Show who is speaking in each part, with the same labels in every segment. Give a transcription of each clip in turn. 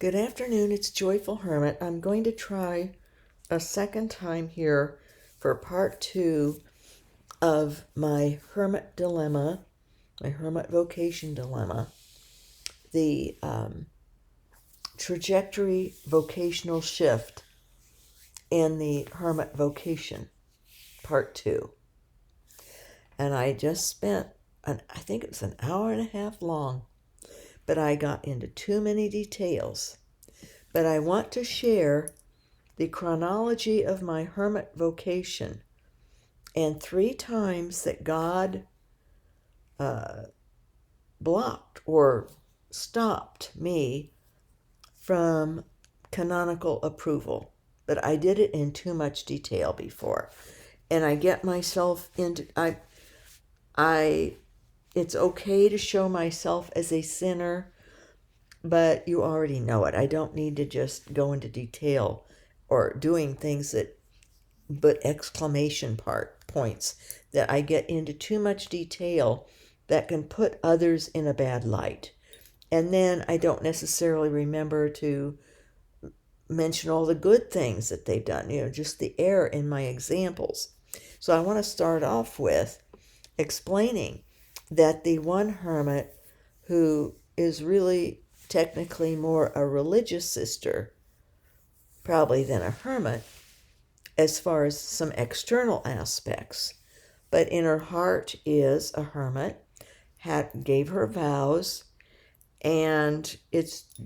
Speaker 1: Good afternoon, it's Joyful Hermit. I'm going to try a second time here for part 2 of my Hermit dilemma, my Hermit Vocation dilemma, the trajectory vocational shift in the Hermit Vocation, part 2. And I just spent, I think it was an hour and a half long, but I got into too many details. But I want to share the chronology of my hermit vocation and 3 times that God blocked or stopped me from canonical approval. But I did it in too much detail before. And I get myself into, it's okay to show myself as a sinner, but you already know it. I don't need to just go into detail or doing things that, but exclamation points that I get into too much detail that can put others in a bad light. And then I don't necessarily remember to mention all the good things that they've done, just the error in my examples. So I want to start off with explaining that the one hermit who is really technically more a religious sister, probably than a hermit, as far as some external aspects, but in her heart is a hermit, gave her vows, and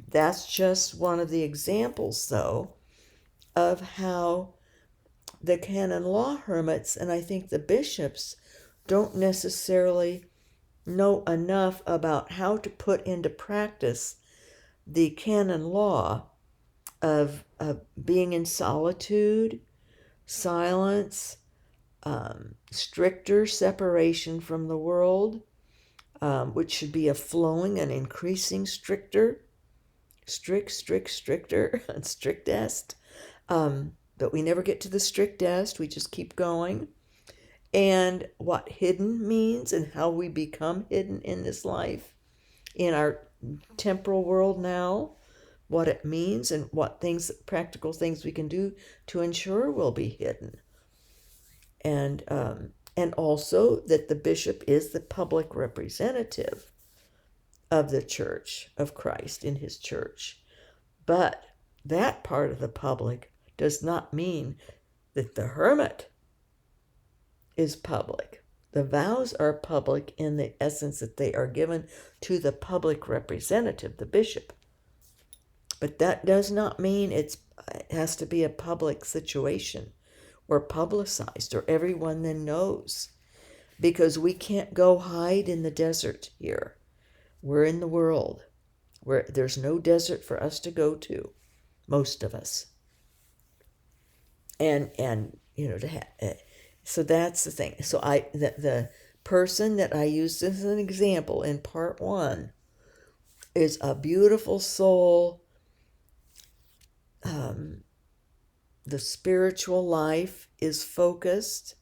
Speaker 1: that's just one of the examples, though, of how the Canon Law hermits, and I think the bishops, don't necessarily know enough about how to put into practice the Canon Law of being in solitude, silence, stricter separation from the world, which should be a flowing and increasing stricter, stricter, and strictest. But we never get to the strictest, we just keep going. And what hidden means and how we become hidden in this life, in our temporal world now, what it means and what things, practical things we can do to ensure we'll be hidden. And also that the bishop is the public representative of the Church of Christ in his church. But that part of the public does not mean that the hermit is public. The vows are public in the essence that they are given to the public representative, the bishop. But that does not mean it has to be a public situation or publicized or everyone then knows, because we can't go hide in the desert here. We're in the world where there's no desert for us to go to, most of us. And so that's the thing. So the person that I used as an example in part 1 is a beautiful soul. The spiritual life is focused,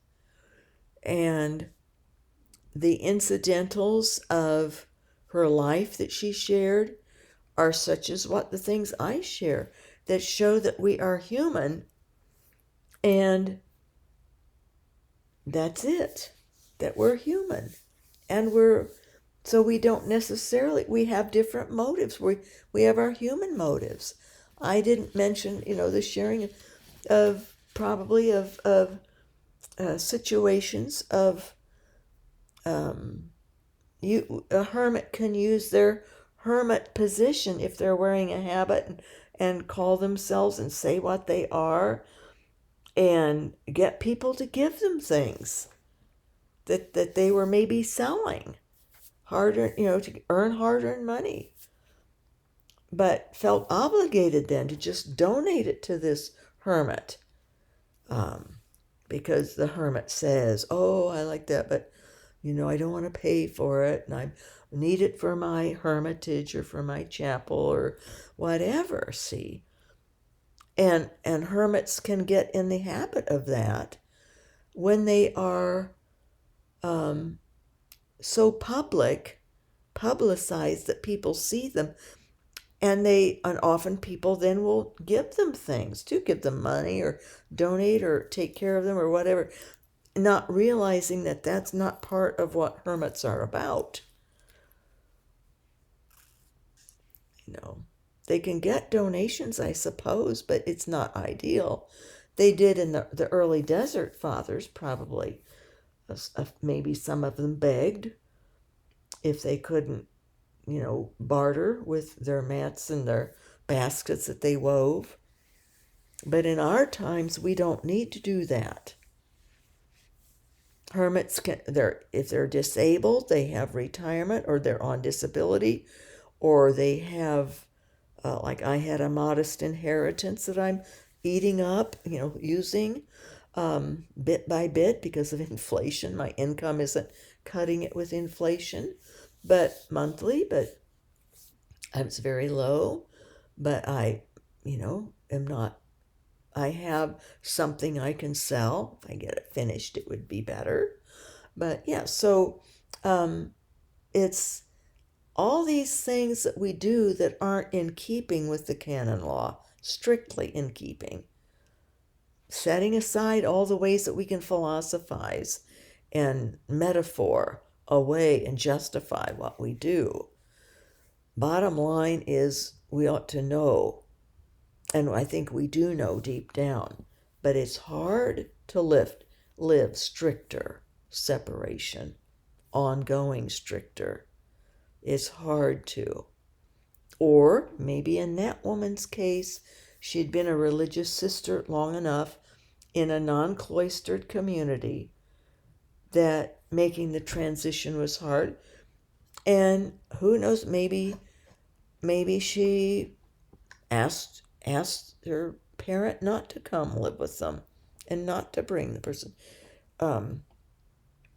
Speaker 1: and the incidentals of her life that she shared are such as what the things I share, that show that we are human, and that's it, that we're human. And so we don't necessarily, we have different motives. We have our human motives. I didn't mention, the sharing of probably of situations of a hermit can use their hermit position if they're wearing a habit and call themselves and say what they are and get people to give them things that they were maybe selling to earn hard-earned money, but felt obligated then to just donate it to this hermit, because the hermit says, oh, I like that, but I don't want to pay for it, and I need it for my hermitage or for my chapel or whatever. See, and hermits can get in the habit of that when they are so publicized that people see them. And often people then will give them things, to give them money or donate or take care of them or whatever, not realizing that that's not part of what hermits are about. They can get donations, I suppose, but it's not ideal. They did in the early desert fathers, probably. Maybe some of them begged if they couldn't, barter with their mats and their baskets that they wove. But in our times, we don't need to do that. Hermits if they're disabled, they have retirement, or they're on disability, or they have, like I had a modest inheritance that I'm eating up, using bit by bit because of inflation. My income isn't cutting it with inflation, but monthly, but it's very low. But I, am not, I have something I can sell. If I get it finished, it would be better. But yeah, so it's all these things that we do that aren't in keeping with the canon law, strictly in keeping. Setting aside all the ways that we can philosophize and metaphor away and justify what we do. Bottom line is we ought to know, and I think we do know deep down, but it's hard to live stricter separation, ongoing stricter. It's hard to. Or maybe in that woman's case, she'd been a religious sister long enough in a non-cloistered community that making the transition was hard. And who knows, maybe she asked her parent not to come live with them and not to bring the person. And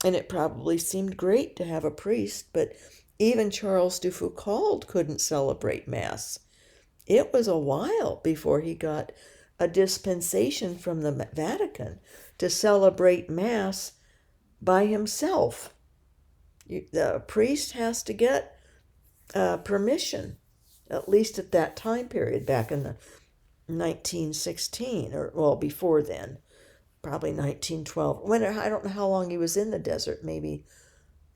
Speaker 1: it probably seemed great to have a priest, but even Charles de Foucauld couldn't celebrate Mass. It was a while before he got a dispensation from the Vatican to celebrate Mass by himself. The priest has to get permission, at least at that time period, back in the 1916, or well, before then, probably 1912. I don't know how long he was in the desert, maybe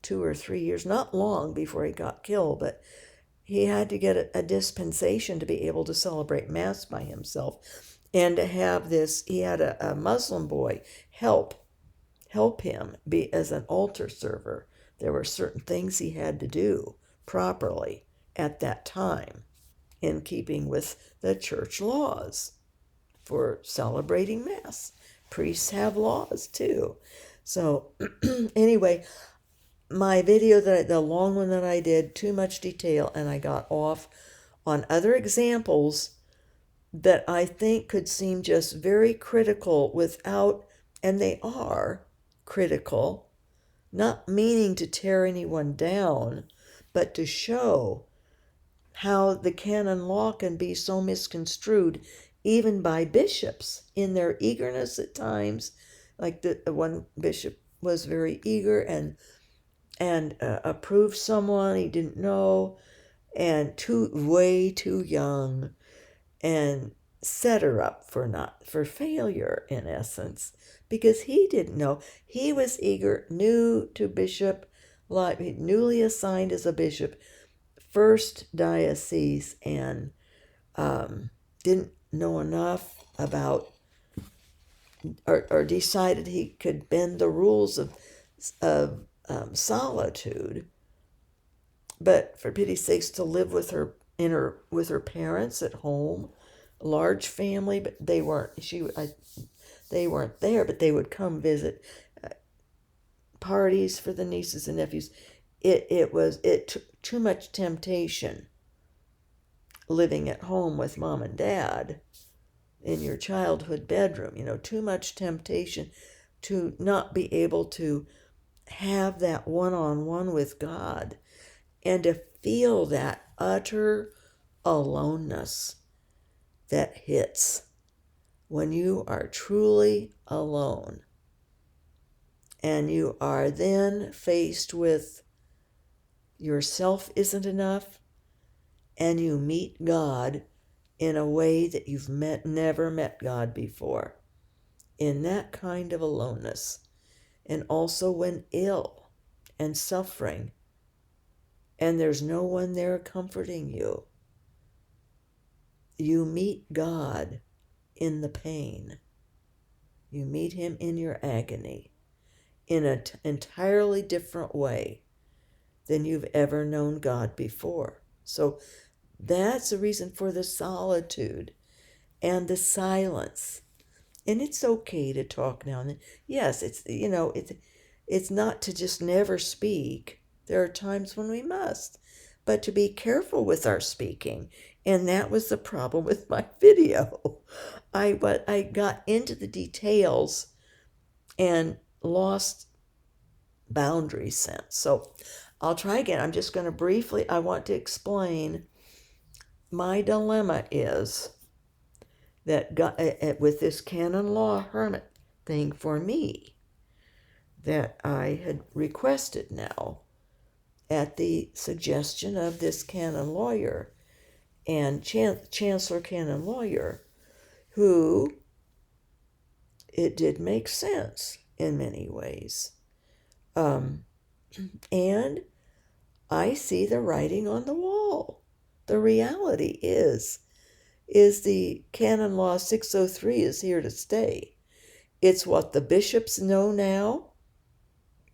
Speaker 1: 2 or 3 years, not long before he got killed, but he had to get a dispensation to be able to celebrate Mass by himself, and to have this. He had a Muslim boy help him be as an altar server. There were certain things he had to do properly at that time, in keeping with the church laws for celebrating Mass. Priests have laws too. So anyway, my video, the long one that I did, too much detail, and I got off on other examples that I think could seem just very critical without, and they are critical, not meaning to tear anyone down, but to show how the canon law can be so misconstrued even by bishops in their eagerness at times. Like the one bishop was very eager and approved someone he didn't know, and way too young, and set her up for failure, in essence, because he didn't know. He was eager, new to bishop life, newly assigned as a bishop, first diocese, and didn't know enough about, or decided he could bend the rules of solitude, but for pity's sakes, to live with her with her parents at home, large family, but they weren't. They weren't there, but they would come visit, parties for the nieces and nephews. It took too much temptation living at home with mom and dad in your childhood bedroom. Too much temptation to not be able to have that one-on-one with God, and to feel that utter aloneness that hits when you are truly alone, and you are then faced with yourself isn't enough, and you meet God in a way that you've never met God before, in that kind of aloneness, and also when ill and suffering, and there's no one there comforting you. You meet God in the pain. You meet him in your agony in an entirely different way than you've ever known God before. So that's the reason for the solitude and the silence. And it's okay to talk now and then. Yes, it's not to just never speak. There are times when we must, but to be careful with our speaking. And that was the problem with my video. I got into the details and lost boundary sense. So I'll try again. I'm just going to briefly, I want to explain my dilemma is that God, with this Canon Law Hermit thing for me, that I had requested now at the suggestion of this canon lawyer and Chancellor Canon Lawyer, who it did make sense in many ways. And I see the writing on the wall. The reality is the Canon Law 603 is here to stay. It's what the bishops know now.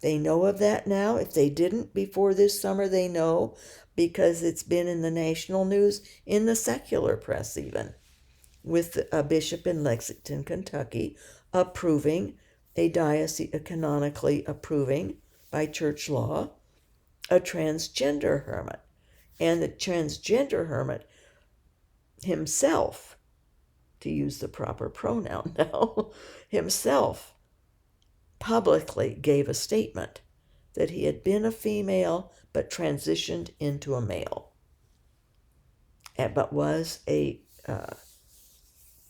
Speaker 1: They know of that now. If they didn't before this summer, they know because it's been in the national news, in the secular press even, with a bishop in Lexington, Kentucky, approving a diocese, canonically approving by church law, a transgender hermit. And the transgender hermit himself, to use the proper pronoun now, himself publicly gave a statement that he had been a female but transitioned into a male, but was a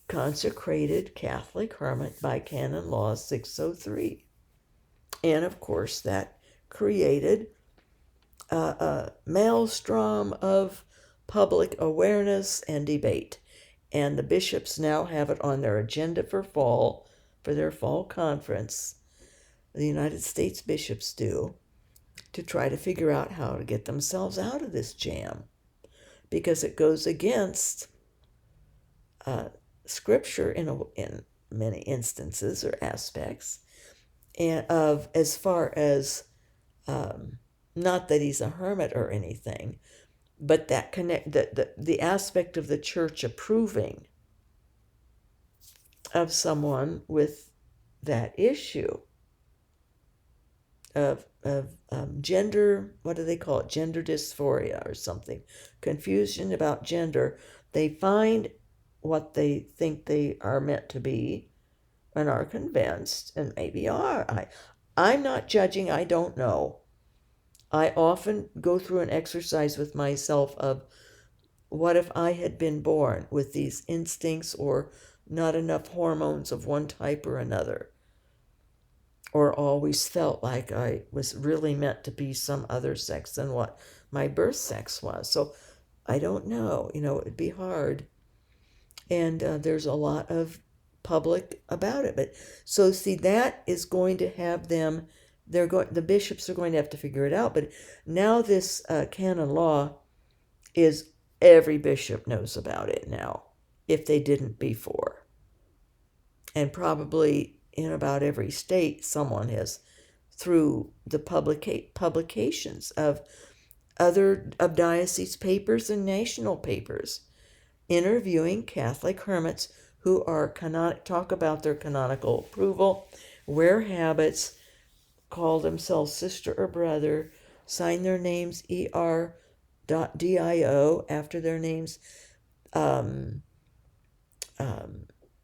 Speaker 1: consecrated Catholic hermit by Canon Law 603. And of course, that created a maelstrom of public awareness and debate. And the bishops now have it on their agenda for their fall conference. The United States bishops do, to try to figure out how to get themselves out of this jam, because it goes against Scripture in many instances or aspects, and of as far as not that he's a hermit or anything, but that the aspect of the church approving of someone with that issue of gender, what do they call it? Gender dysphoria or something. Confusion about gender. They find what they think they are meant to be and are convinced, and maybe are. I'm not judging, I don't know. I often go through an exercise with myself of what if I had been born with these instincts or not enough hormones of one type or another, or always felt like I was really meant to be some other sex than what my birth sex was. So I don't know, it'd be hard. And there's a lot of public about it. But so see, that is going to have them, the bishops are going to have to figure it out. But now this canon law is, every bishop knows about it now, if they didn't before. And probably in about every state, someone has, through the publications of diocese papers and national papers, interviewing Catholic hermits who are talk about their canonical approval, wear habits, call themselves sister or brother, sign their names ER.DIO after their names,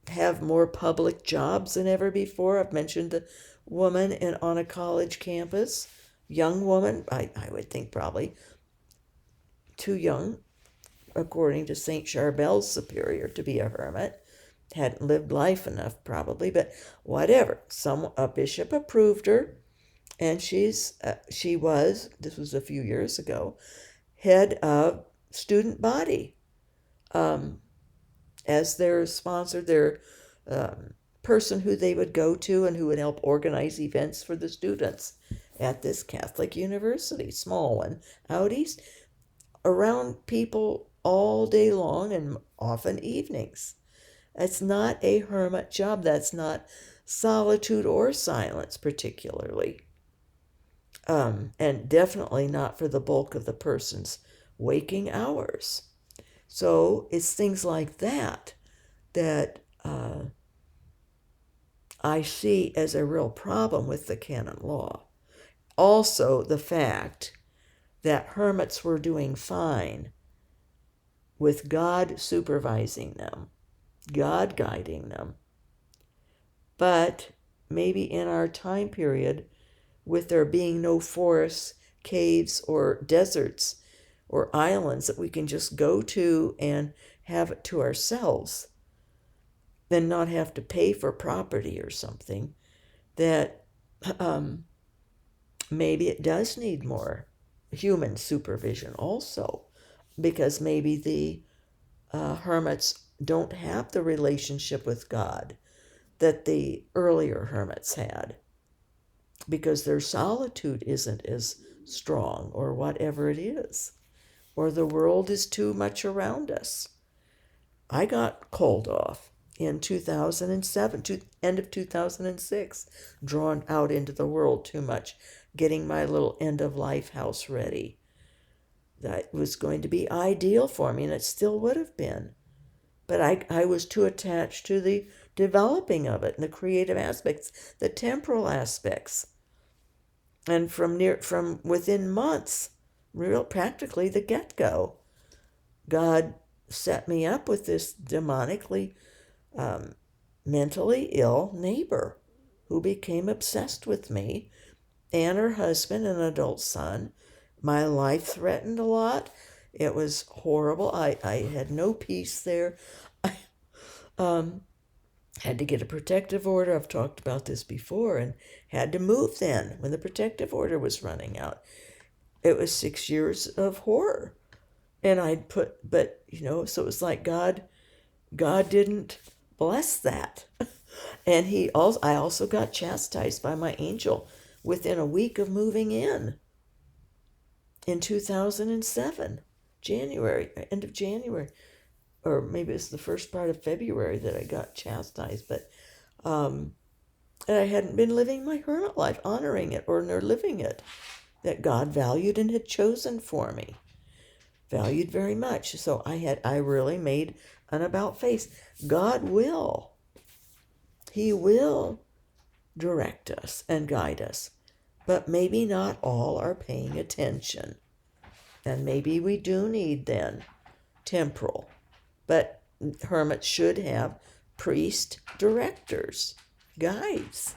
Speaker 1: have more public jobs than ever before. I've mentioned the woman on a college campus, young woman, I would think probably too young, according to St. Charbel's superior, to be a hermit. Hadn't lived life enough probably, but whatever. A bishop approved her, and she was, this was a few years ago, head of student body as their sponsor, their person who they would go to and who would help organize events for the students at this Catholic university, small one, out east, around people all day long and often evenings. It's not a hermit job. That's not solitude or silence particularly. And definitely not for the bulk of the person's waking hours. So it's things like that that I see as a real problem with the Canon Law. Also, the fact that hermits were doing fine with God supervising them, God guiding them. But maybe in our time period, with there being no forests, caves, or deserts, or islands that we can just go to and have it to ourselves, then not have to pay for property or something, that maybe it does need more human supervision also, because maybe the hermits don't have the relationship with God that the earlier hermits had, because their solitude isn't as strong, or whatever it is, or the world is too much around us. I got called off in 2007, end of 2006, drawn out into the world too much, getting my little end-of-life house ready. That was going to be ideal for me, and it still would have been. But I was too attached to the developing of it and the creative aspects, the temporal aspects. And from within months, practically the get-go, God set me up with this demonically, mentally ill neighbor who became obsessed with me and her husband and adult son. My life threatened a lot. It was horrible. I had no peace there. I had to get a protective order. I've talked about this before, and had to move then when the protective order was running out. It was 6 years of horror. And but so it was like God didn't bless that. And I also got chastised by my angel within a week of moving in 2007, January, end of January, or maybe it's the first part of February that I got chastised. But and I hadn't been living my hermit life, honoring it or living it, that God valued and had chosen for me. Valued very much. So I really made an about face. God will. He will direct us and guide us. But maybe not all are paying attention. And maybe we do need then temporal. But hermits should have priest directors, guides,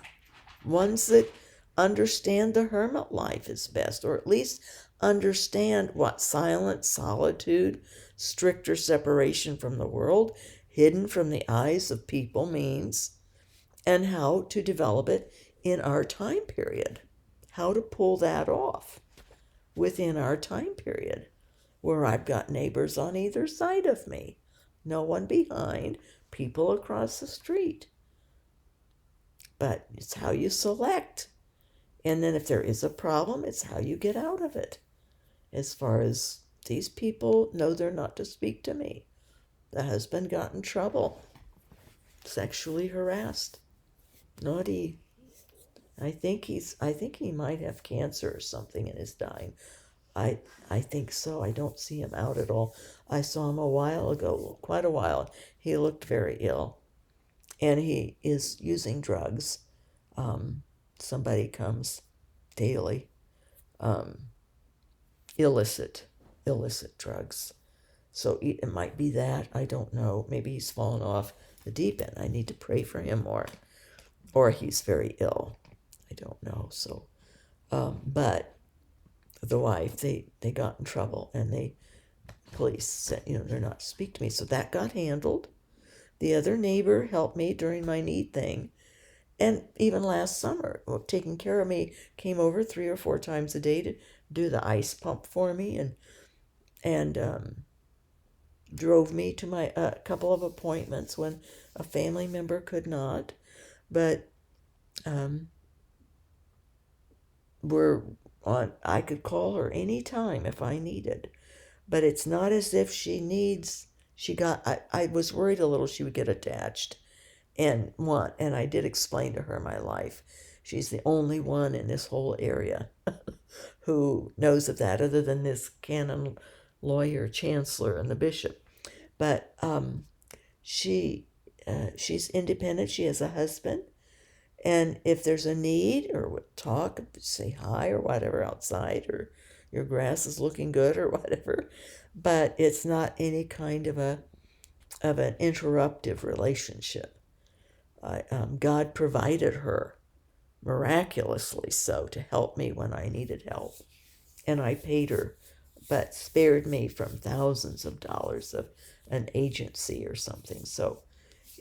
Speaker 1: ones that understand the hermit life is best, or at least understand what silence, solitude, stricter separation from the world, hidden from the eyes of people means, and how to develop it in our time period, how to pull that off within our time period, where I've got neighbors on either side of me, no one behind, people across the street. But it's how you select. And then if there is a problem, it's how you get out of it. As far as these people know, they're not to speak to me. The husband got in trouble, sexually harassed, naughty. I think he might have cancer or something and is dying. I think so. I don't see him out at all. I saw him a while ago, quite a while. He looked very ill, and he is using drugs. Somebody comes daily. Illicit drugs. So it might be that. I don't know. Maybe he's fallen off the deep end. I need to pray for him more. Or he's very ill. I don't know. So, but the wife, they got in trouble, and police said, they're not to speak to me. So that got handled. The other neighbor helped me during my need thing. And even last summer, taking care of me, came over 3 or 4 times a day to do the ice pump for me, and drove me to my couple of appointments when a family member could not, but we're on. I could call her any time if I needed, but it's not as if she needs. She got. I was worried a little she would get attached and want, and I did explain to her my life. She's the only one in this whole area who knows of that, other than this canon lawyer, chancellor, and the bishop. But she's independent. She has a husband, and if there's a need or talk, say hi or whatever outside, or your grass is looking good or whatever. But it's not any kind of an interruptive relationship. God provided her miraculously so to help me when I needed help, and I paid her, but spared me from thousands of dollars of an agency or something. So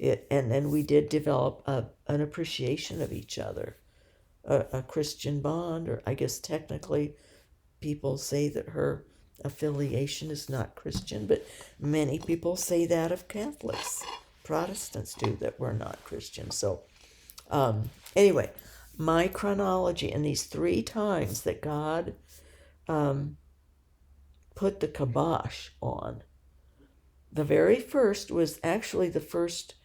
Speaker 1: and then we did develop an appreciation of each other, a Christian bond, or I guess technically people say that her affiliation is not Christian, but many people say that of Catholics. Protestants do, that we're not Christian. So anyway, my chronology in these 3 times that God put the kabosh on. The very first was actually the first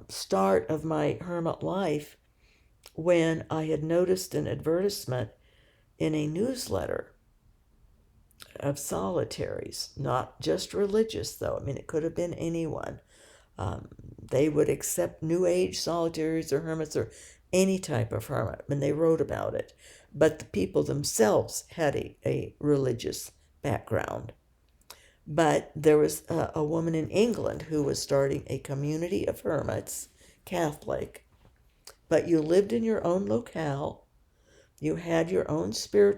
Speaker 1: start of my hermit life, when I had noticed an advertisement in a newsletter of solitaries, not just religious though. I mean, it could have been anyone. They would accept New Age solitaries or hermits or any type of hermit, and they wrote about it. But the people themselves had a religious background. But there was a woman in England who was starting a community of hermits, Catholic, but you lived in your own locale. You had your own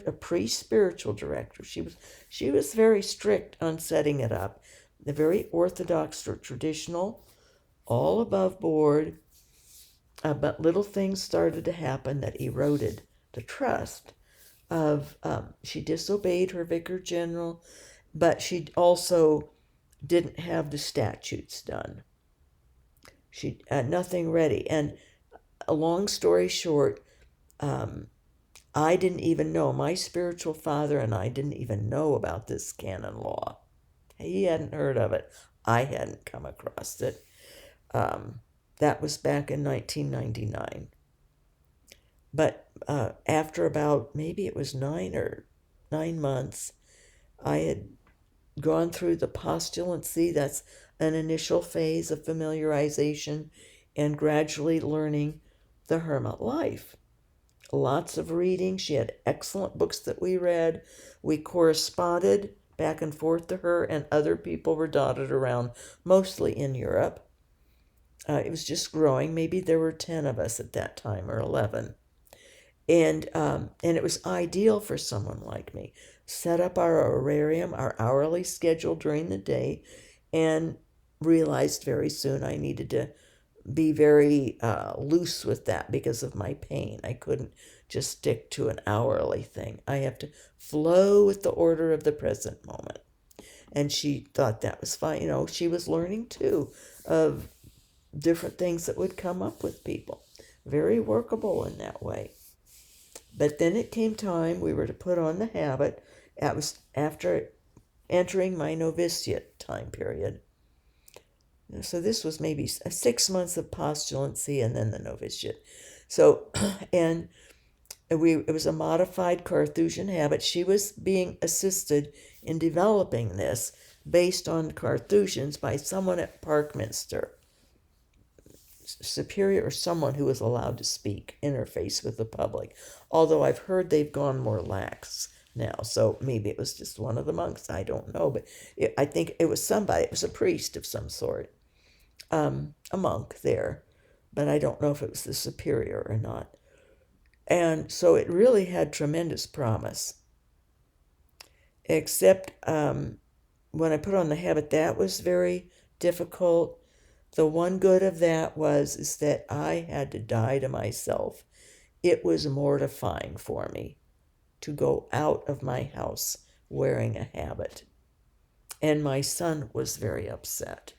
Speaker 1: a pre-spiritual director. She was very strict on setting it up. The very orthodox or traditional, all above board. But little things started to happen that eroded the trust of. She disobeyed her vicar general, but she also didn't have the statutes done. She had nothing ready. And a long story short, I didn't even know, my spiritual father and I didn't even know about this canon law. He hadn't heard of it. I hadn't come across it. That was back in 1999. But after about, maybe it was 9 months, I had gone through the postulancy. That's an initial phase of familiarization and gradually learning the hermit life. Lots of reading. She had excellent books that we read. We corresponded back and forth to her, and other people were dotted around, mostly in Europe. It was just growing. Maybe there were 10 of us at that time, or 11. And it was ideal for someone like me. Set up our horarium, our hourly schedule during the day, and realized very soon I needed to be very loose with that because of my pain. I couldn't just stick to an hourly thing. I have to flow with the order of the present moment. And she thought that was fine. You know, she was learning too of different things that would come up with people. Very workable in that way. But then it came time we were to put on the habit. That was after entering my novitiate time period. So this was maybe 6 months of postulancy and then the novitiate. So, and it was a modified Carthusian habit. She was being assisted in developing this based on Carthusians by someone at Parkminster, superior or someone who was allowed to speak, interface with the public. Although I've heard they've gone more lax now, so maybe it was just one of the monks. I don't know, but I think it was somebody. It was a priest of some sort, a monk there, but I don't know if it was the superior or not. And so it really had tremendous promise. Except when I put on the habit, that was very difficult. The one good of that is that I had to die to myself. It was mortifying for me to go out of my house wearing a habit. And my son was very upset.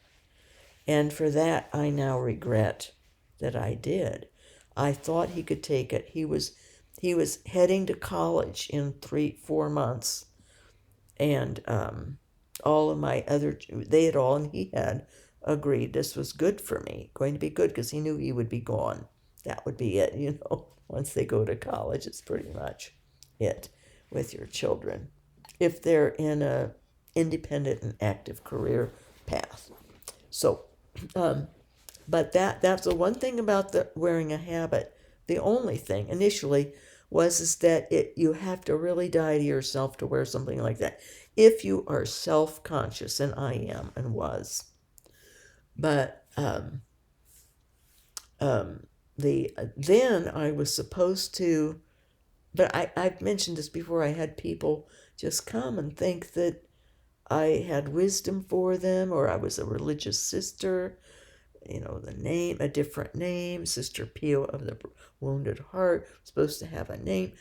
Speaker 1: And for that, I now regret that I did. I thought he could take it. He was heading to college in 4 months, and all of my other they had all and he had agreed this was good for me, going to be good, because he knew he would be gone. That would be it, once they go to college. It's pretty much it with your children, if they're in a independent and active career path. So but that's the one thing about the wearing a habit. The only thing initially was is that you have to really die to yourself to wear something like that. If you are self-conscious, and I am and was. But then I was supposed to, but I've mentioned this before, I had people just come and think that I had wisdom for them, or I was a religious sister, the name, a different name, Sister Pio of the Wounded Heart, supposed to have a name.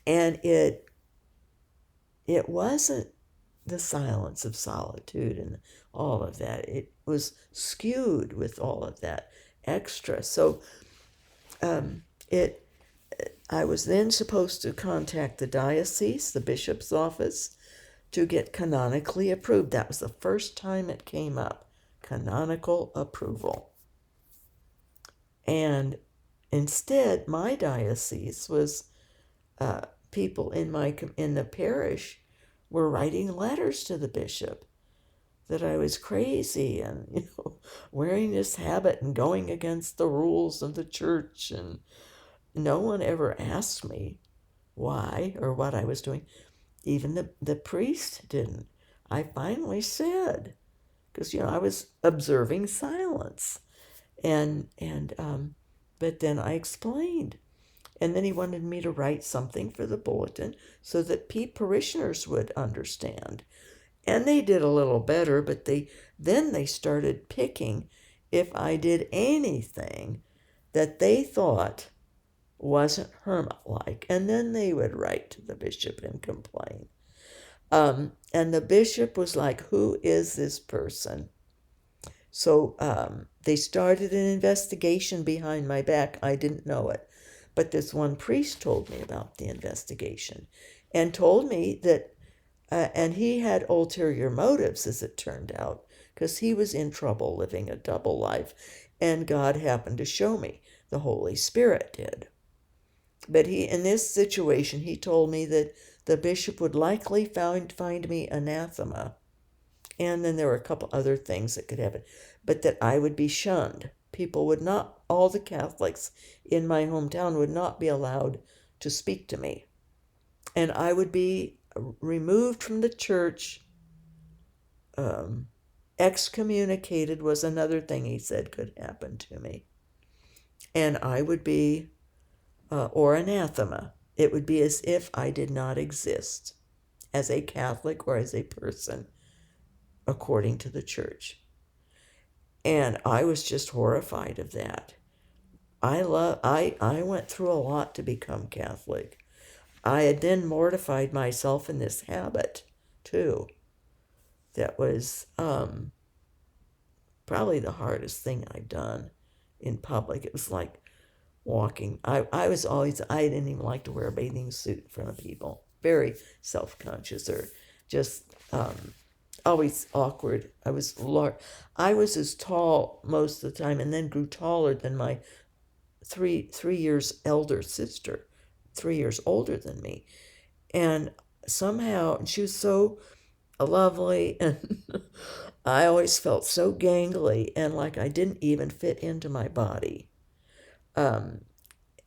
Speaker 1: And it wasn't the silence of solitude and all of that. It was skewed with all of that extra. So I was then supposed to contact the diocese, the bishop's office, to get canonically approved. That was the first time it came up, canonical approval. And instead, my diocese was people in the parish were writing letters to the bishop that I was crazy and wearing this habit and going against the rules of the church, and no one ever asked me why or what I was doing. Even the priest didn't. I finally said, because I was observing silence, and but then I explained, and then he wanted me to write something for the bulletin so that parishioners would understand. And they did a little better, but then they started picking if I did anything that they thought wasn't hermit-like, and then they would write to the bishop and complain. And the bishop was like, who is this person? So they started an investigation behind my back. I didn't know it. But this one priest told me about the investigation and told me that, and he had ulterior motives, as it turned out, because he was in trouble living a double life, and God happened to show me. The Holy Spirit did. But in this situation, he told me that the bishop would likely find me anathema. And then there were a couple other things that could happen, but that I would be shunned. People would not, all the Catholics in my hometown would not be allowed to speak to me. And I would be removed from the church. Excommunicated was another thing he said could happen to me. And I would be, or anathema. It would be as if I did not exist as a Catholic or as a person, according to the church. And I was just horrified of that. I went through a lot to become Catholic. I had then mortified myself in this habit too. That was probably the hardest thing I'd done in public. It was like walking. I didn't even like to wear a bathing suit in front of people. Very self-conscious, or just always awkward. I was as tall most of the time, and then grew taller than my 3 years elder sister, 3 years older than me. And somehow she was so lovely, and I always felt so gangly and like I didn't even fit into my body. And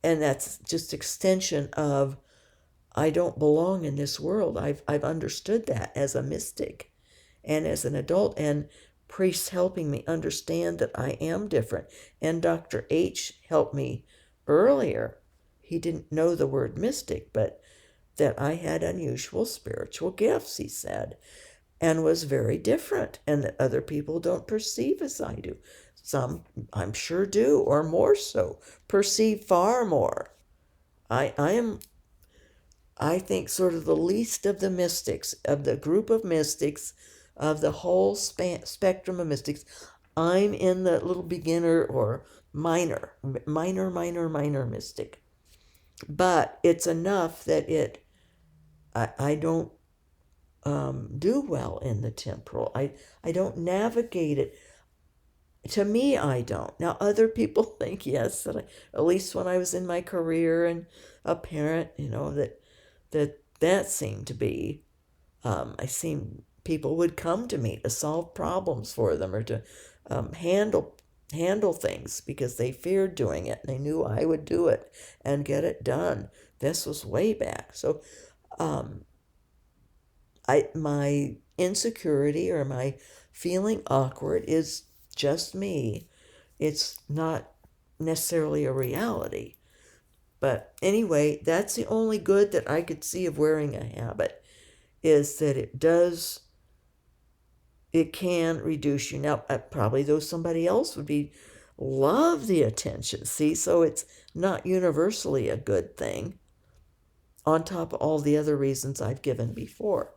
Speaker 1: that's just extension of I don't belong in this world. I've understood that as a mystic and as an adult, and priests helping me understand that I am different. And Dr. H helped me earlier. He didn't know the word mystic, but that I had unusual spiritual gifts, he said, and was very different, and that other people don't perceive as I do. Some, I'm sure, do, or more so, perceive far more. I am, I think, sort of the least of the mystics, of the group of mystics, of the whole spectrum of mystics. I'm in the little beginner or minor mystic. But it's enough that I don't do well in the temporal. I don't navigate it. To me, I don't. Now, other people think yes, that at least when I was in my career and a parent, that seemed to be. I seen people would come to me to solve problems for them or to handle things because they feared doing it and they knew I would do it and get it done. This was way back. So my insecurity or my feeling awkward is just me. It's not necessarily a reality. But anyway, that's the only good that I could see of wearing a habit, is that it can reduce you. Now, probably though somebody else would love the attention. See, so it's not universally a good thing on top of all the other reasons I've given before.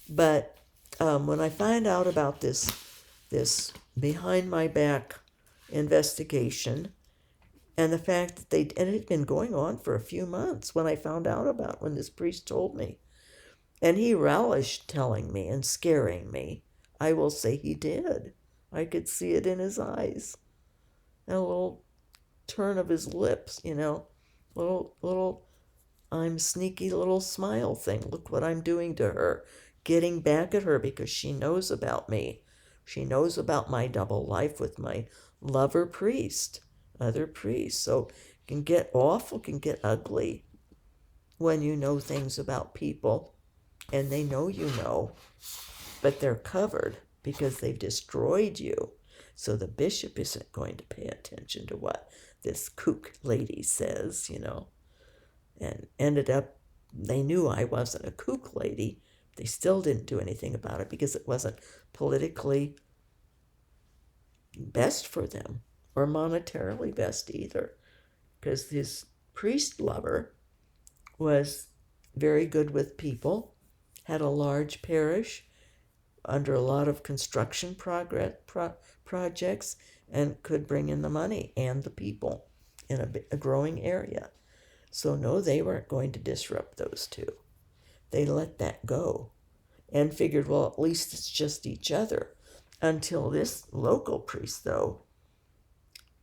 Speaker 1: But when I find out about this behind my back investigation, and the fact that it had been going on for a few months when I found out about, when this priest told me, and he relished telling me and scaring me. I will say he did. I could see it in his eyes, and a little turn of his lips, little I'm sneaky little smile thing. Look what I'm doing to her. Getting back at her because she knows about me. She knows about my double life with my lover priest, other priests. So it can get awful, can get ugly when you know things about people and they know you know, but they're covered because they've destroyed you. So the bishop isn't going to pay attention to what this kook lady says, and ended up, they knew I wasn't a kook lady. They still didn't do anything about it because it wasn't politically best for them or monetarily best either, because his priest lover was very good with people, had a large parish under a lot of construction projects, and could bring in the money and the people in a growing area. So no, they weren't going to disrupt those two. They let that go and figured, well, at least it's just each other. Until this local priest, though,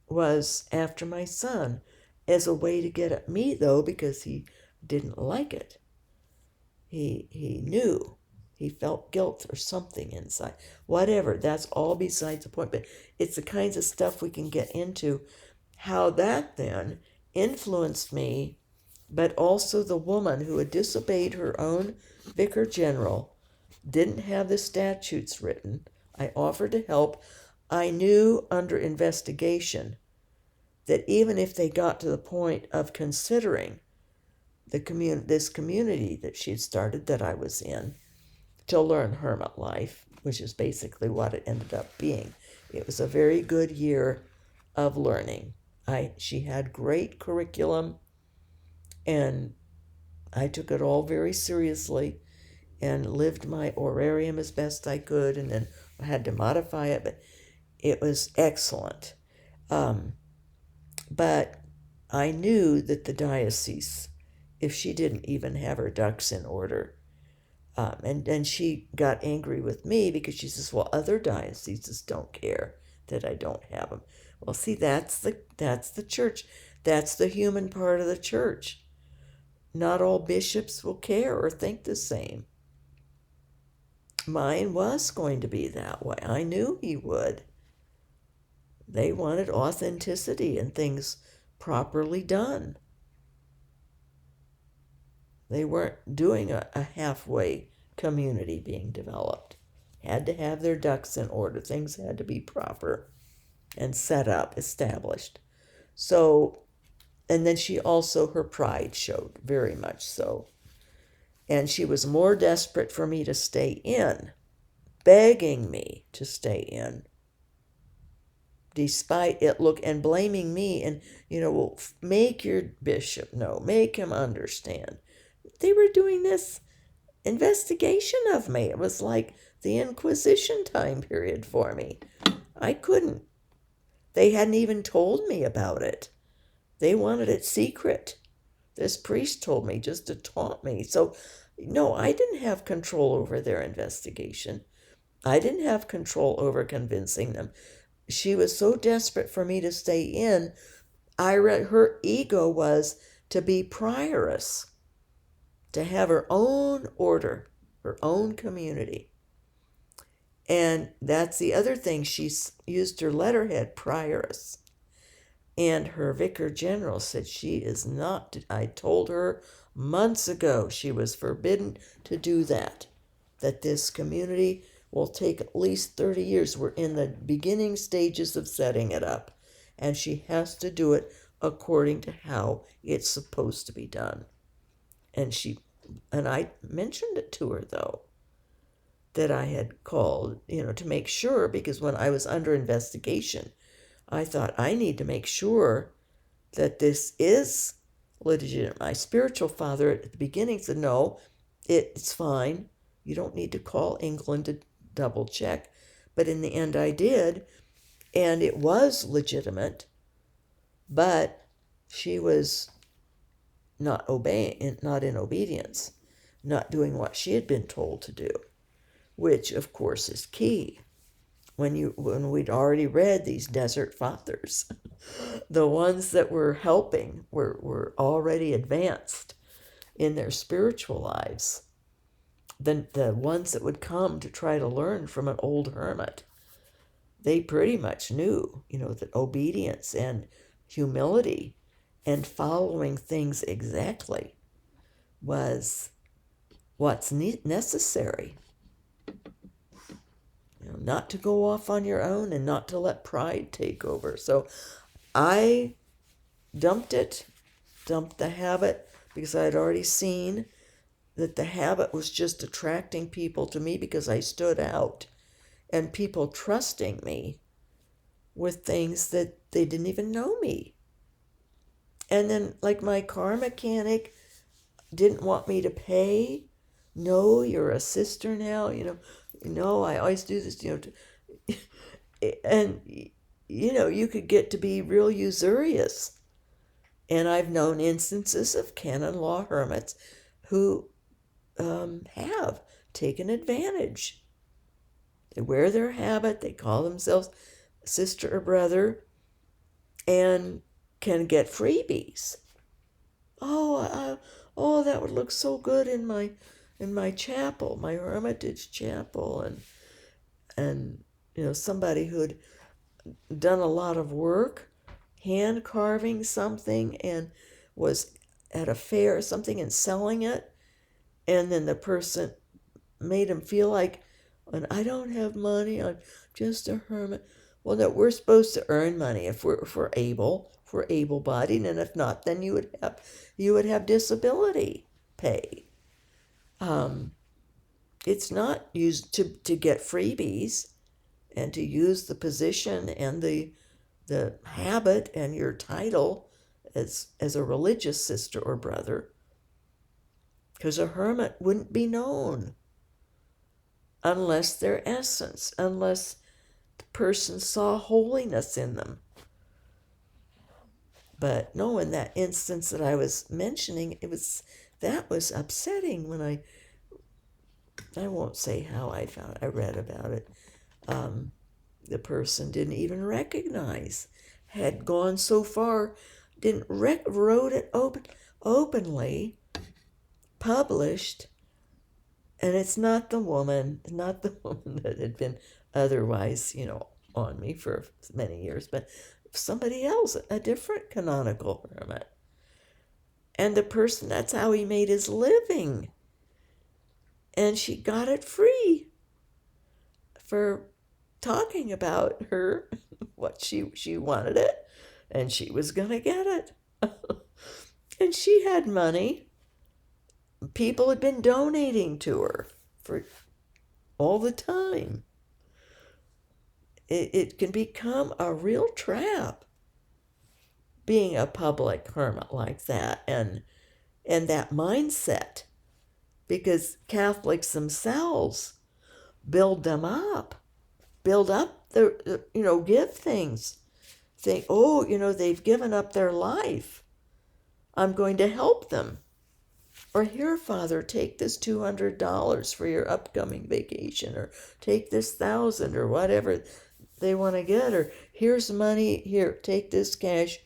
Speaker 1: was after my son as a way to get at me, though, because he didn't like it. He knew. He felt guilt or something inside. Whatever, that's all besides the point. But it's the kinds of stuff we can get into. How that then influenced me, but also the woman who had disobeyed her own vicar general, didn't have the statutes written. I offered to help. I knew under investigation that even if they got to the point of considering this community that she had started, that I was in, to learn hermit life, which is basically what it ended up being. It was a very good year of learning. She had great curriculum, and I took it all very seriously and lived my orarium as best I could, and then I had to modify it, but it was excellent. But I knew that the diocese, if she didn't even have her ducks in order, and she got angry with me because she says, well, other dioceses don't care that I don't have them. Well, see, that's the church. That's the human part of the church. Not all bishops will care or think the same. Mine was going to be that way. I knew he would. They wanted authenticity and things properly done. They weren't doing a halfway community being developed. Had to have their ducks in order. Things had to be proper and set up, established. So, and then she also, her pride showed very much so. And she was more desperate for me to stay in, begging me to stay in, despite it and blaming me and, well, make your bishop know, make him understand. They were doing this investigation of me. It was like the Inquisition time period for me. I couldn't. They hadn't even told me about it. They wanted it secret. This priest told me just to taunt me. So, no, I didn't have control over their investigation. I didn't have control over convincing them. She was so desperate for me to stay in. Her ego was to be prioress, to have her own order, her own community. And that's the other thing. She used her letterhead, prioress. And her vicar general said she is not. I told her months ago she was forbidden to do that. That this community will take at least 30 years. We're in the beginning stages of setting it up. And she has to do it according to how it's supposed to be done. And I mentioned it to her, though, that I had called, to make sure, because when I was under investigation, I thought I need to make sure that this is legitimate. My spiritual father at the beginning said, no, it's fine. You don't need to call England to double check. But in the end, I did, and it was legitimate, but she was not obeying, not in obedience, not doing what she had been told to do, which, of course, is key. When we'd already read these desert fathers, the ones that were helping were already advanced in their spiritual lives. The ones that would come to try to learn from an old hermit, they pretty much knew, that obedience and humility and following things exactly was what's necessary. Not to go off on your own and not to let pride take over. So I dumped the habit, because I had already seen that the habit was just attracting people to me because I stood out, and people trusting me with things that they didn't even know me. And then, like, my car mechanic didn't want me to pay. No, you're a sister now, no, I always do this, and, you could get to be real usurious. And I've known instances of Canon Law hermits who have taken advantage. They wear their habit, they call themselves sister or brother, and can get freebies. Oh, that would look so good in my chapel, my hermitage chapel, and somebody who'd done a lot of work, hand carving something, and was at a fair or something and selling it, and then the person made him feel like, and I don't have money, I'm just a hermit. Well, no, we're supposed to earn money if we're able-bodied, and if not, then you would have disability pay. It's not used to get freebies and to use the position and the habit and your title as a religious sister or brother, because a hermit wouldn't be known unless their essence, unless the person saw holiness in them. But no, in that instance that I was mentioning, that was upsetting when I won't say how I found it, I read about it. The person didn't even recognize, had gone so far, wrote it openly, published, and it's not the woman that had been otherwise, on me for many years, but somebody else, a different canonical hermit. And the person, that's how he made his living. And she got it free for talking about her, what she wanted it, and she was going to get it. And she had money. People had been donating to her for all the time. It can become a real trap, being a public hermit like that, and that mindset, because Catholics themselves build them up. Build up give things. Think, oh, they've given up their life. I'm going to help them. Or here, Father, take this $200 for your upcoming vacation, or take this 1,000 or whatever they want to get, or here's money, here, take this cash.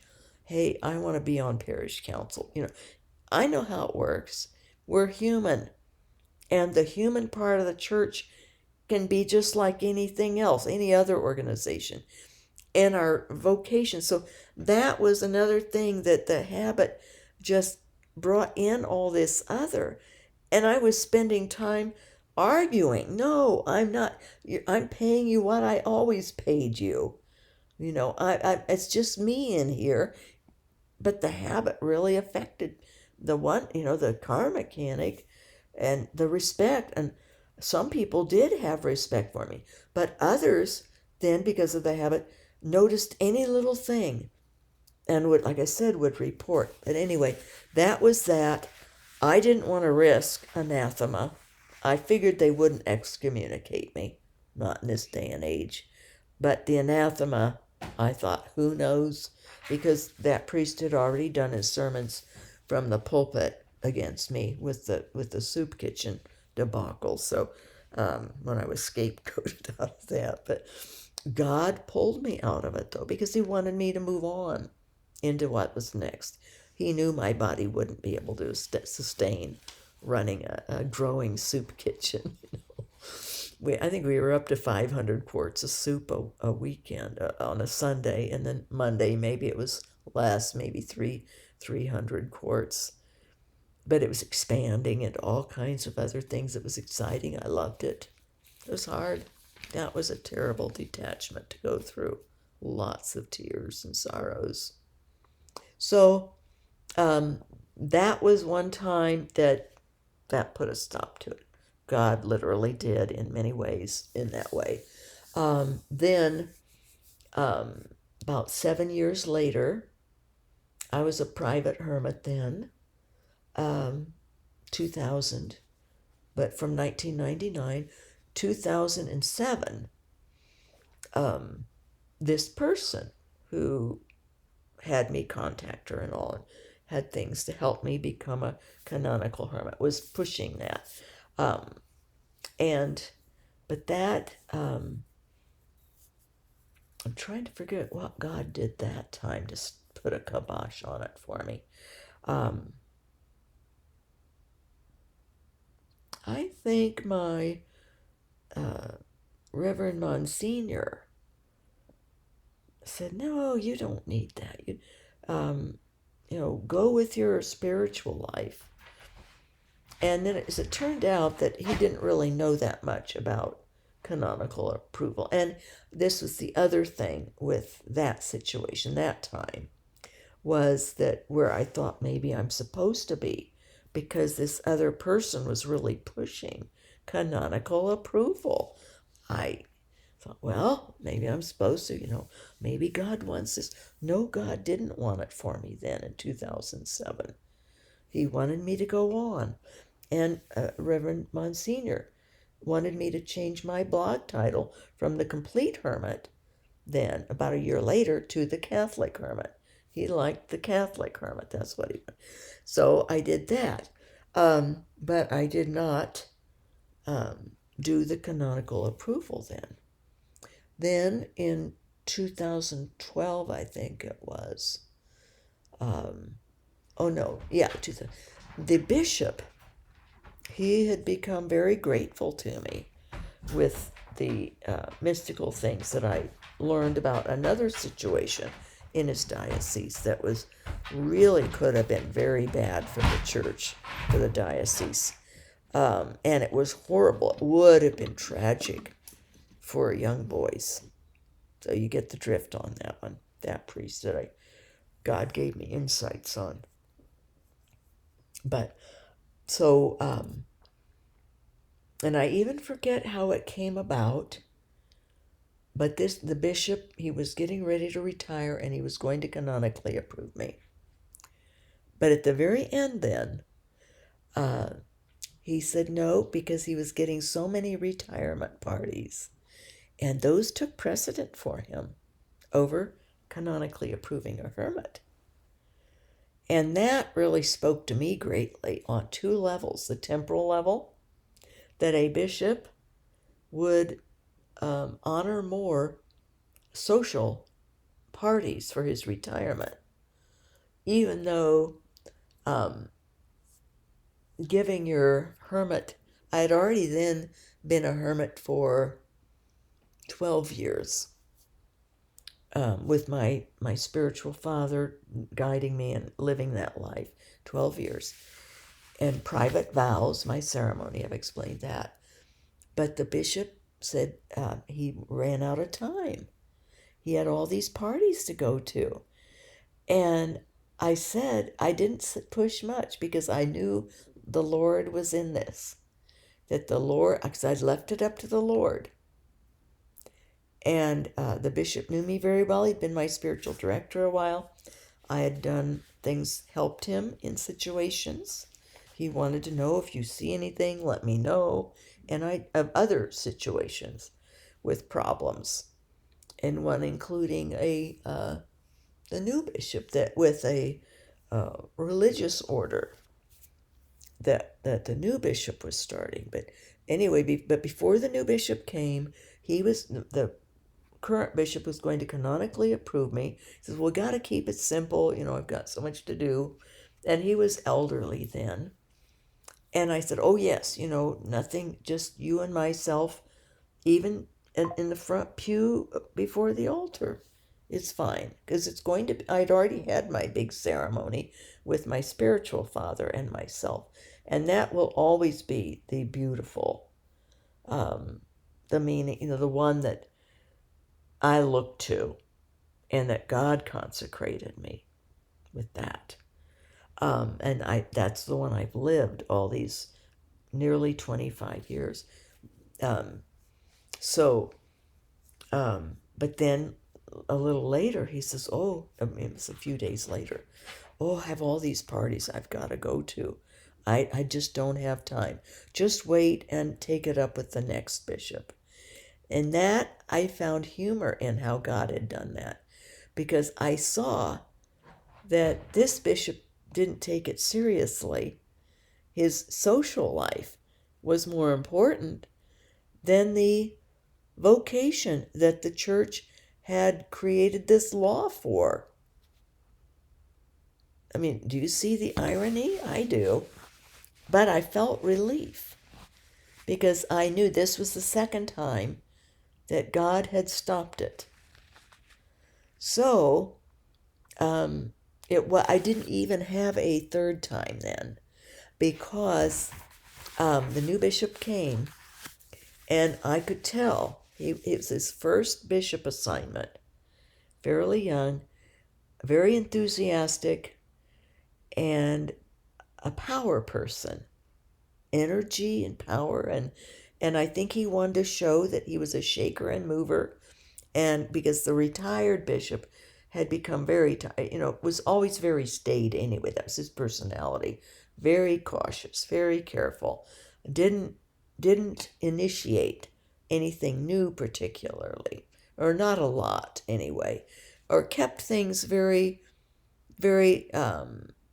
Speaker 1: Hey, I want to be on parish council. I know how it works. We're human. And the human part of the church can be just like anything else, any other organization. And our vocation. So that was another thing that the habit just brought in all this other. And I was spending time arguing. No, I'm not. I'm paying you what I always paid you. It's just me in here. But the habit really affected the car mechanic and the respect. And some people did have respect for me. But others, then, because of the habit, noticed any little thing and would, like I said, would report. But anyway, that was that. I didn't want to risk anathema. I figured they wouldn't excommunicate me, not in this day and age. But the anathema, I thought, who knows? Because that priest had already done his sermons from the pulpit against me with the soup kitchen debacle. So when I was scapegoated out of that, but God pulled me out of it, though, because he wanted me to move on into what was next. He knew my body wouldn't be able to sustain running a growing soup kitchen. I think we were up to 500 quarts of soup a weekend on a Sunday, and then Monday maybe it was less, maybe 300 quarts. But it was expanding into all kinds of other things. It was exciting. I loved it. It was hard. That was a terrible detachment to go through. Lots of tears and sorrows. So that was one time that put a stop to it. God literally did in many ways in that way. Then, about 7 years later, I was a private hermit then, 2000. But from 1999, 2007, this person who had me contact her and all, and had things to help me become a canonical hermit, was pushing that. But that, I'm trying to forget what God did that time to put a kabosh on it for me. I think my Reverend Monsignor said, no, you don't need that. Go with your spiritual life. And then as it turned out that he didn't really know that much about canonical approval. And this was the other thing with that situation, that time, was that where I thought maybe I'm supposed to be, because this other person was really pushing canonical approval. I thought, well, maybe I'm supposed to, maybe God wants this. No, God didn't want it for me then in 2007. He wanted me to go on. And Reverend Monsignor wanted me to change my blog title from the Complete Hermit, then, about a year later, to the Catholic Hermit. He liked the Catholic Hermit. That's what he wanted. So I did that. But I did not do the canonical approval then. Then in 2012, I think it was. The bishop, he had become very grateful to me with the mystical things that I learned about another situation in his diocese that was really could have been very bad for the church, for the diocese. And it was horrible. It would have been tragic for young boys. So you get the drift on that one. That priest that God gave me insights on. But so, and I even forget how it came about. But the bishop, he was getting ready to retire and he was going to canonically approve me. But at the very end then, He said no, because he was getting so many retirement parties. And those took precedent for him over canonically approving a hermit. And that really spoke to me greatly on two levels. The temporal level, that a bishop would honor more social parties for his retirement, even though giving your hermit, I had already then been a hermit for 12 years. With my spiritual father guiding me and living that life, 12 years. And private vows, my ceremony, I've explained that. But the bishop said he ran out of time. He had all these parties to go to. And I said, I didn't push much because I knew the Lord was in this. That the Lord, because I'd left it up to the Lord. And the bishop knew me very well. He'd been my spiritual director a while. I had done things, helped him in situations. He wanted to know, if you see anything, let me know. And I have other situations with problems. And one including the new bishop that with a religious order that the new bishop was starting. But anyway, but before the new bishop came, the current bishop was going to canonically approve me. He says, well, we got to keep it simple. I've got so much to do. And he was elderly then. And I said, oh, yes, nothing, just you and myself, even in the front pew before the altar. It's fine, because I'd already had my big ceremony with my spiritual father and myself. And that will always be the beautiful, the meaning, the one that I look to, and that God consecrated me with that. And that's the one I've lived all these nearly 25 years. But then a little later, he says, it was a few days later, I have all these parties I've got to go to. I just don't have time. Just wait and take it up with the next bishop. And that, I found humor in how God had done that, because I saw that this bishop didn't take it seriously. His social life was more important than the vocation that the church had created this law for. I mean, do you see the irony? I do. But I felt relief, because I knew this was the second time that God had stopped it. So, I didn't even have a third time then, because the new bishop came, and I could tell it was his first bishop assignment, fairly young, very enthusiastic, and a power person, energy and power, and I think he wanted to show that he was a shaker and mover. And because the retired bishop had become very, was always very staid anyway. That was his personality. Very cautious, very careful. Didn't initiate anything new particularly, or not a lot anyway, or kept things very, very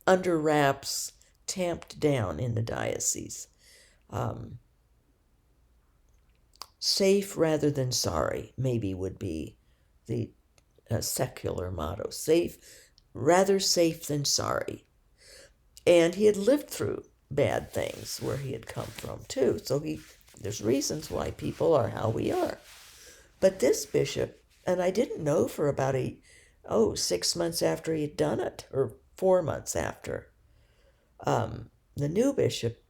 Speaker 1: under wraps, tamped down in the diocese. Safe rather than sorry, maybe would be the secular motto. Rather safe than sorry. And he had lived through bad things where he had come from too. So there's reasons why people are how we are. But this bishop, and I didn't know for about 6 months after he had done it, or 4 months after. The new bishop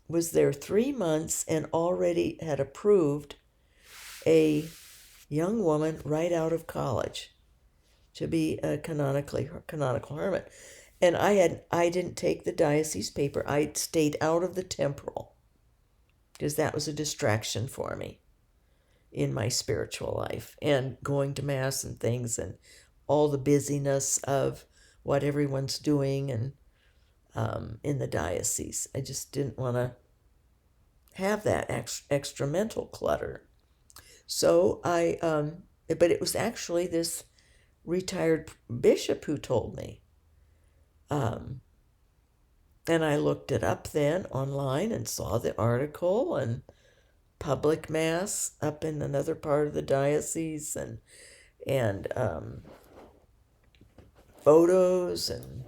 Speaker 1: was there 3 months and already had approved a young woman right out of college to be a canonical hermit. And I didn't take the diocese paper. I stayed out of the temporal, because that was a distraction for me in my spiritual life, and going to mass and things, and all the busyness of what everyone's doing, and in the diocese. I just didn't want to have that extra mental clutter. So but it was actually this retired bishop who told me. And I looked it up then online and saw the article and public mass up in another part of the diocese, and photos, and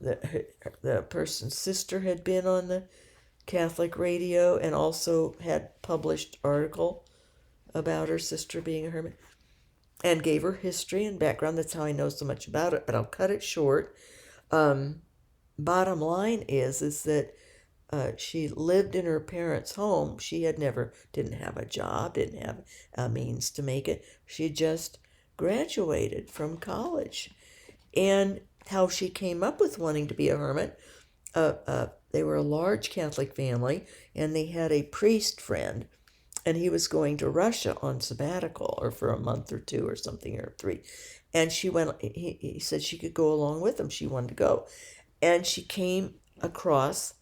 Speaker 1: the person's sister had been on the Catholic radio and also had published article about her sister being a hermit, and gave her history and background. That's how I know so much about it, but I'll cut it short. Bottom line is that she lived in her parents' home. She didn't have a job, didn't have a means to make it. She just graduated from college. And how she came up with wanting to be a hermit, they were a large Catholic family, and they had a priest friend, and he was going to Russia on sabbatical, or for a month or two or something, or 3. And she went, he said she could go along with him. She wanted to go. And she came across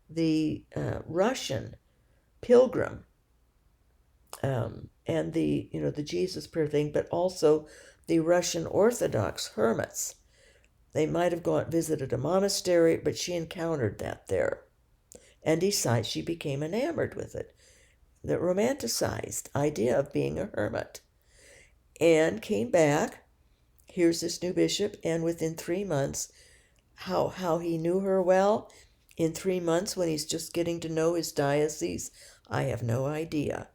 Speaker 1: the Russian pilgrim, and the Jesus prayer thing, but also the Russian Orthodox hermits. They might have visited a monastery, but she encountered that there, and decided she became enamored with it, the romanticized idea of being a hermit, and came back. Here's this new bishop, and within 3 months, how he knew her well, in 3 months when he's just getting to know his diocese, I have no idea,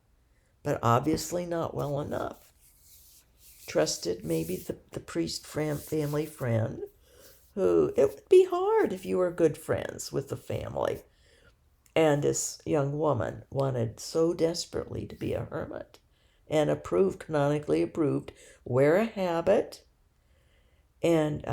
Speaker 1: but obviously not well enough. Trusted maybe the priest family friend, who, it would be hard if you were good friends with the family. And this young woman wanted so desperately to be a hermit, and canonically approved, wear a habit, and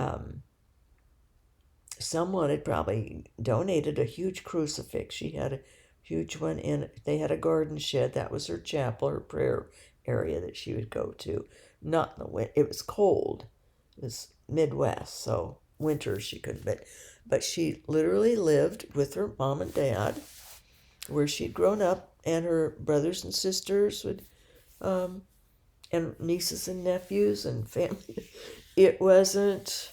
Speaker 1: someone had probably donated a huge crucifix. She had a huge one they had a garden shed. That was her chapel, her prayer area that she would go to. Not in the winter. It was cold. It was Midwest, so winter she couldn't. But she literally lived with her mom and dad, where she'd grown up, and her brothers and sisters would, and nieces and nephews and family. It wasn't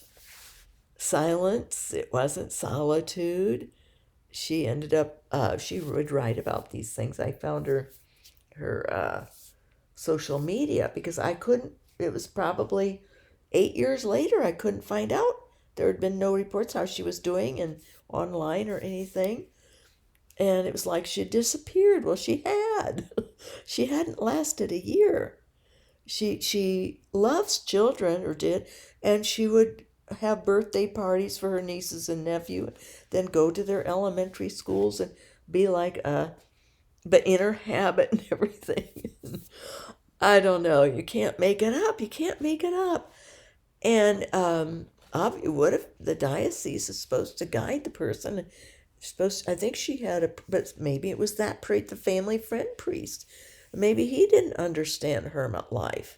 Speaker 1: silence. It wasn't solitude. She ended up, she would write about these things. I found her social media, because I couldn't, it was probably 8 years later, I couldn't find out. There had been no reports how she was doing and online or anything. And it was like she had disappeared. Well, she had. She hadn't lasted a year. She loves children, or did, and she would have birthday parties for her nieces and nephew, then go to their elementary schools and be like but in her habit and everything. I don't know. You can't make it up. You can't make it up. And what if the diocese is supposed to guide the person? I think she had but maybe it was that priest, the family friend priest. Maybe he didn't understand hermit life,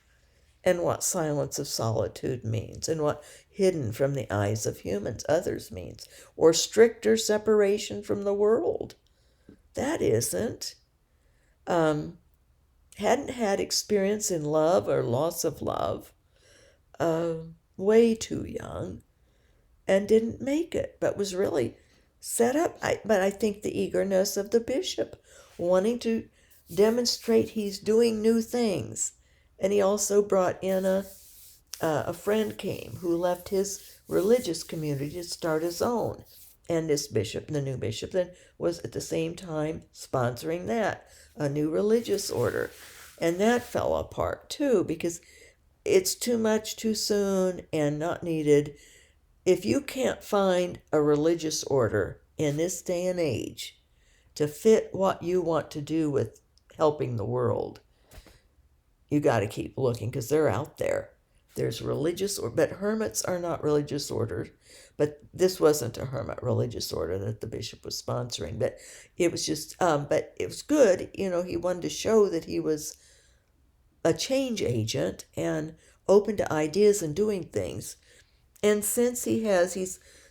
Speaker 1: and what silence of solitude means, and what hidden from the eyes of others means, or stricter separation from the world. That isn't. Hadn't had experience in love or loss of love, way too young, and didn't make it, but was really set up. But I think the eagerness of the bishop, wanting to demonstrate he's doing new things. And he also brought in a friend came who left his religious community to start his own. And this bishop, the new bishop, then was at the same time sponsoring that, a new religious order. And that fell apart too, because it's too much too soon and not needed. If you can't find a religious order in this day and age to fit what you want to do with helping the world, you got to keep looking, because they're out there. There's but hermits are not religious orders. But this wasn't a hermit religious order that the bishop was sponsoring. But it was just, but it was good. He wanted to show that he was a change agent and open to ideas and doing things. And since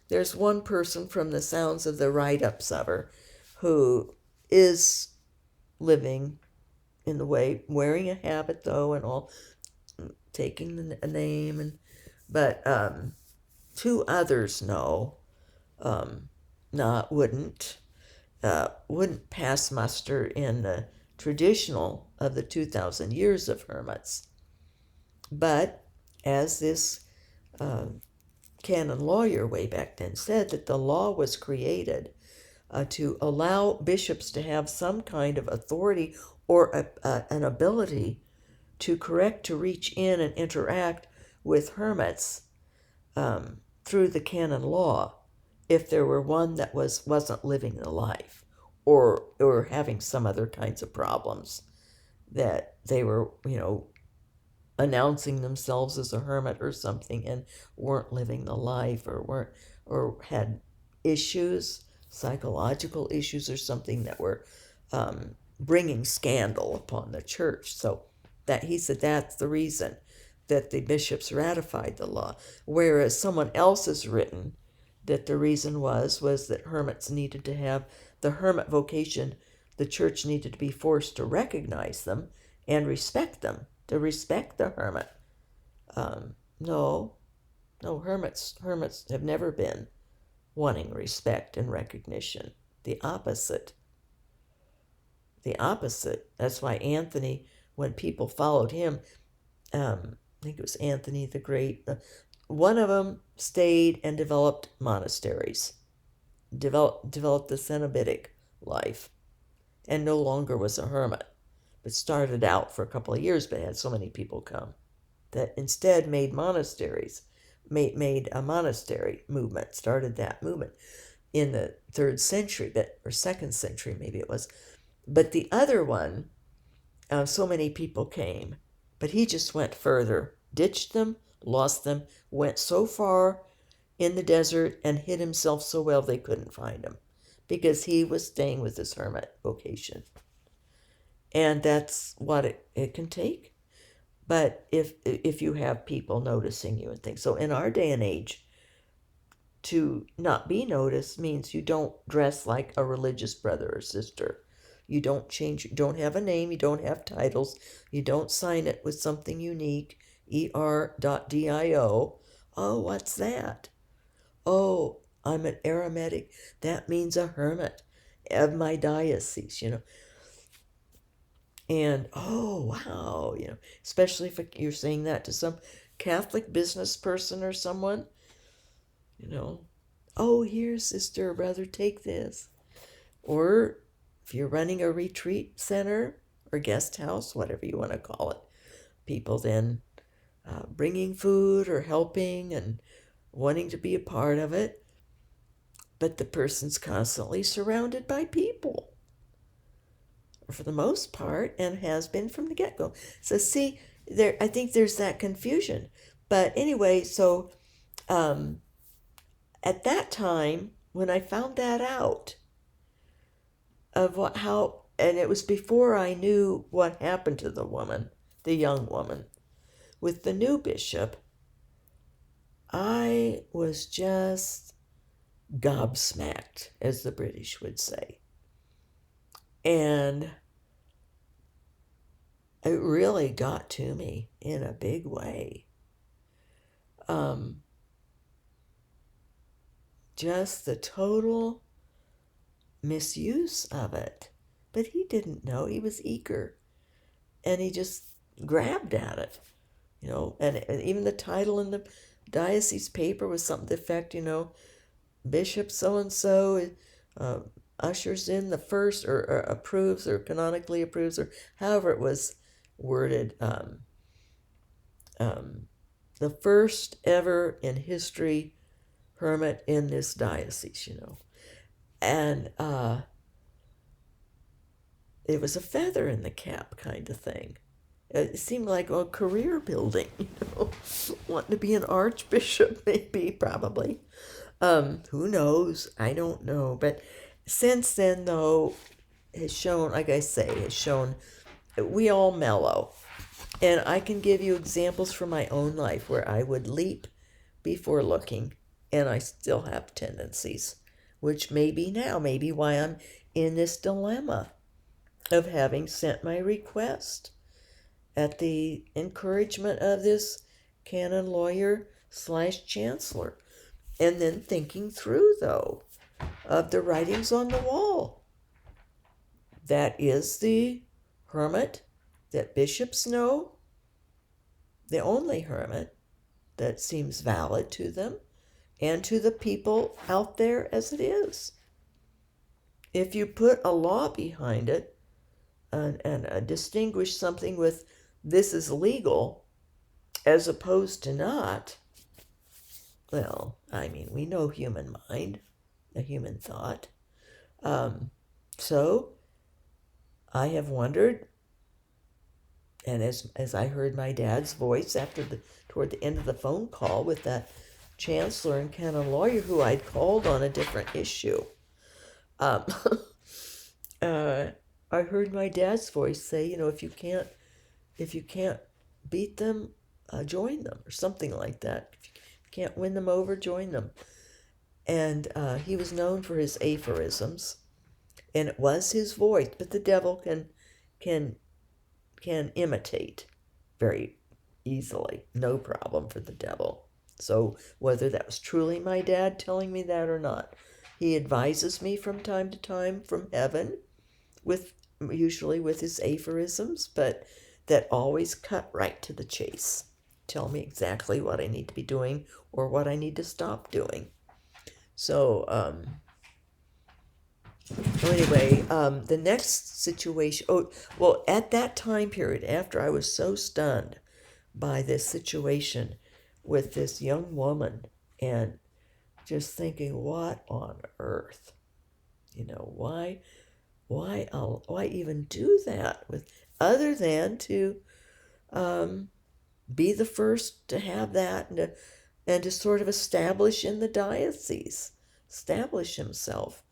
Speaker 1: there's one person from the sounds of the write-ups of her who is living in the way, wearing a habit though, and all, taking a name, and but two others no, not wouldn't pass muster in the traditional of the 2,000 years of hermits. But as this canon lawyer way back then said, that the law was created to allow bishops to have some kind of authority or an ability to correct, to reach in and interact with hermits through the canon law, if there were one that wasn't living the life, or having some other kinds of problems, that they were, announcing themselves as a hermit or something and weren't living the life, or had issues, psychological issues or something, that were bringing scandal upon the church. So that he said that's the reason that the bishops ratified the law, whereas someone else has written that the reason was that hermits needed to have the hermit vocation. The church needed to be forced to recognize them and respect them, to respect the hermit. No, hermits have never been wanting respect and recognition. The opposite. That's why Anthony, when people followed him, I think it was Anthony the Great, one of them stayed and developed monasteries, developed the Cenobitic life, and no longer was a hermit, but started out for a couple of years, but had so many people come that instead made monasteries, made a monastery movement, started that movement in the 3rd century, or 2nd century maybe it was. But the other one, so many people came, but he just went further, ditched them, lost them, went so far in the desert and hid himself so well they couldn't find him, because he was staying with his hermit vocation. And that's what it can take. But if you have people noticing you and things. So in our day and age, to not be noticed means you don't dress like a religious brother or sister. You don't change, you don't have a name, you don't have titles, you don't sign it with something unique, er.dio. Oh, what's that? Oh, I'm an Aromatic. That means a hermit of my diocese, And, oh, wow, especially if you're saying that to some Catholic business person or someone, oh, here, sister or brother, take this. Or if you're running a retreat center or guest house, whatever you want to call it, people then bringing food or helping and wanting to be a part of it, but the person's constantly surrounded by people, for the most part, and has been from the get-go. So see, I think there's that confusion. But anyway, so at that time, when I found that out, and it was before I knew what happened to the woman, the young woman, with the new bishop, I was just gobsmacked, as the British would say. And it really got to me in a big way. Just the total misuse of it. But he didn't know. He was eager. And he just grabbed at it. And even the title in the diocese paper was something to the effect, Bishop so-and-so ushers in the first, or approves, or canonically approves, or however it was worded, the first ever in history hermit in this diocese, And it was a feather in the cap kind of thing. It seemed like a career building, wanting to be an archbishop, maybe, probably. Who knows? I don't know. But since then, though, has shown, like I say, we all mellow. And I can give you examples from my own life where I would leap before looking, and I still have tendencies, which may be why I'm in this dilemma. of having sent my request at the encouragement of this canon lawyer / chancellor. And then thinking through, though, of the writings on the wall. That is the hermit that bishops know, the only hermit that seems valid to them and to the people out there as it is. If you put a law behind it and distinguish something with this is legal as opposed to not, well, I mean, we know human mind, a human thought. So I have wondered, and as I heard my dad's voice toward the end of the phone call with that chancellor and canon lawyer who I'd called on a different issue, I heard my dad's voice say, if you can't beat them, join them, or something like that. If you can't win them over, join them. And he was known for his aphorisms, and it was his voice. But the devil can imitate very easily, no problem for the devil. So whether that was truly my dad telling me that or not, he advises me from time to time from heaven, usually with his aphorisms, but that always cut right to the chase. Tell me exactly what I need to be doing or what I need to stop doing. So anyway, the next situation, at that time period, after I was so stunned by this situation with this young woman and just thinking, what on earth? Why even do that other than to be the first to have that and to sort of establish in the diocese, establish himself.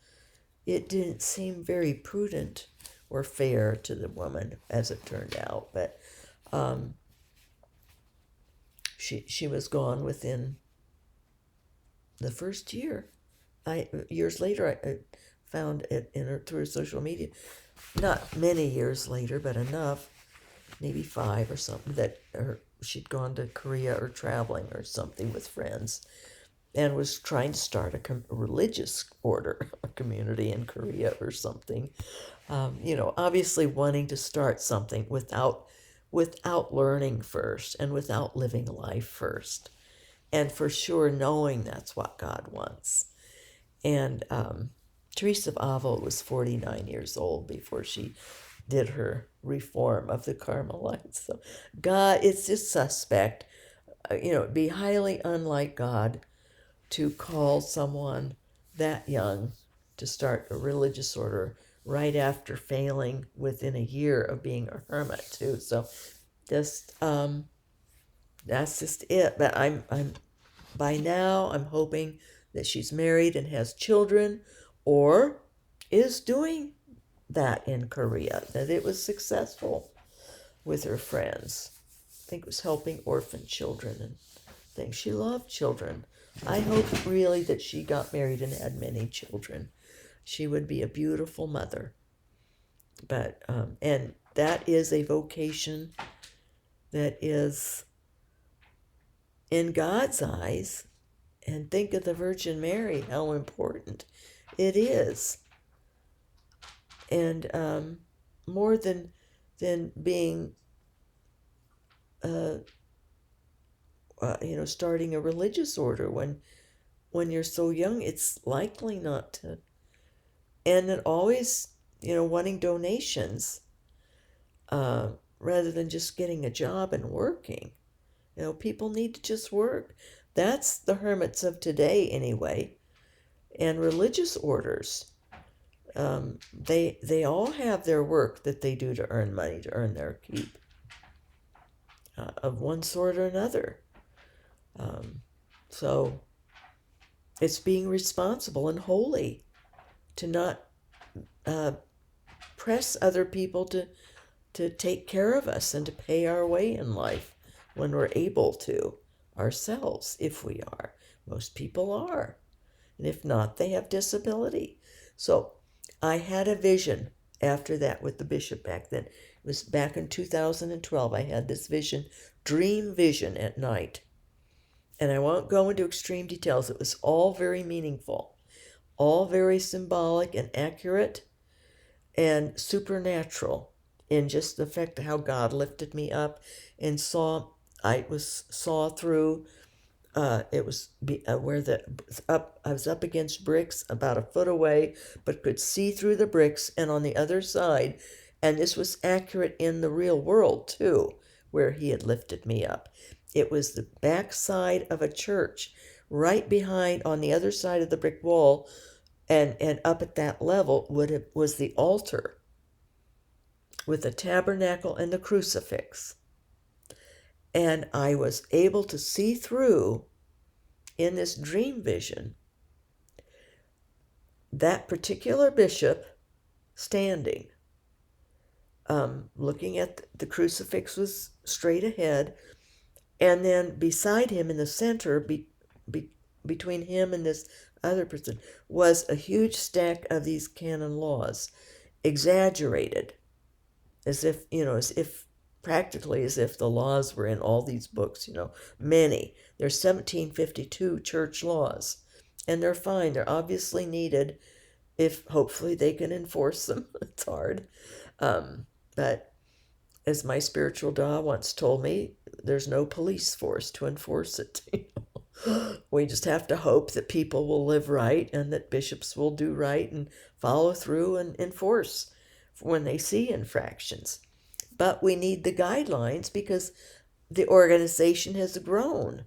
Speaker 1: It didn't seem very prudent or fair to the woman, as it turned out, but she was gone within the first year. Years later, I found it through her social media. Not many years later, but enough, maybe 5 or something, that she'd gone to Korea or traveling or something with friends, and was trying to start a religious order, a community in Korea or something. Obviously wanting to start something without learning first and without living life first, and for sure knowing that's what God wants. And Teresa of Avila was 49 years old before she did her reform of the Carmelites. So God, it's just suspect. It'd be highly unlike God to call someone that young to start a religious order right after failing within a year of being a hermit too. So just that's just it. But I'm by now I'm hoping that she's married and has children, or is doing that in Korea, that it was successful with her friends. I think it was helping orphan children and things. She loved children. I hope really that she got married and had many children. She would be a beautiful mother. But and that is a vocation that is in God's eyes. And think of the Virgin Mary, how important it is. And more than being starting a religious order when you're so young, it's likely not to. And then always, wanting donations rather than just getting a job and working. People need to just work. That's the hermits of today anyway. And religious orders, they all have their work that they do to earn money, to earn their keep, of one sort or another. So it's being responsible and holy to not press other people to take care of us and to pay our way in life when we're able to ourselves, if we are. Most people are. And if not, they have disability. So I had a vision after that with the bishop back then. It was back in 2012. I had this vision, dream vision at night. And I won't go into extreme details. It was all very meaningful, all very symbolic and accurate and supernatural in just the fact of how God lifted me up and saw through. It was where I was up against bricks about a foot away, but could see through the bricks, and on the other side, and this was accurate in the real world too, where he had lifted me up. It was the back side of a church, right behind on the other side of the brick wall, and up at that level was the altar with the tabernacle and the crucifix. And I was able to see through in this dream vision that particular bishop standing, looking at the crucifix was straight ahead, and then beside him in the center, between him and this other person, was a huge stack of these canon laws, exaggerated, as if practically as if the laws were in all these books, many. There's 1752 church laws, and they're fine. They're obviously needed if hopefully they can enforce them. It's hard. But as my spiritual Da once told me, there's no police force to enforce it. We just have to hope that people will live right and that bishops will do right and follow through and enforce when they see infractions. But we need the guidelines because the organization has grown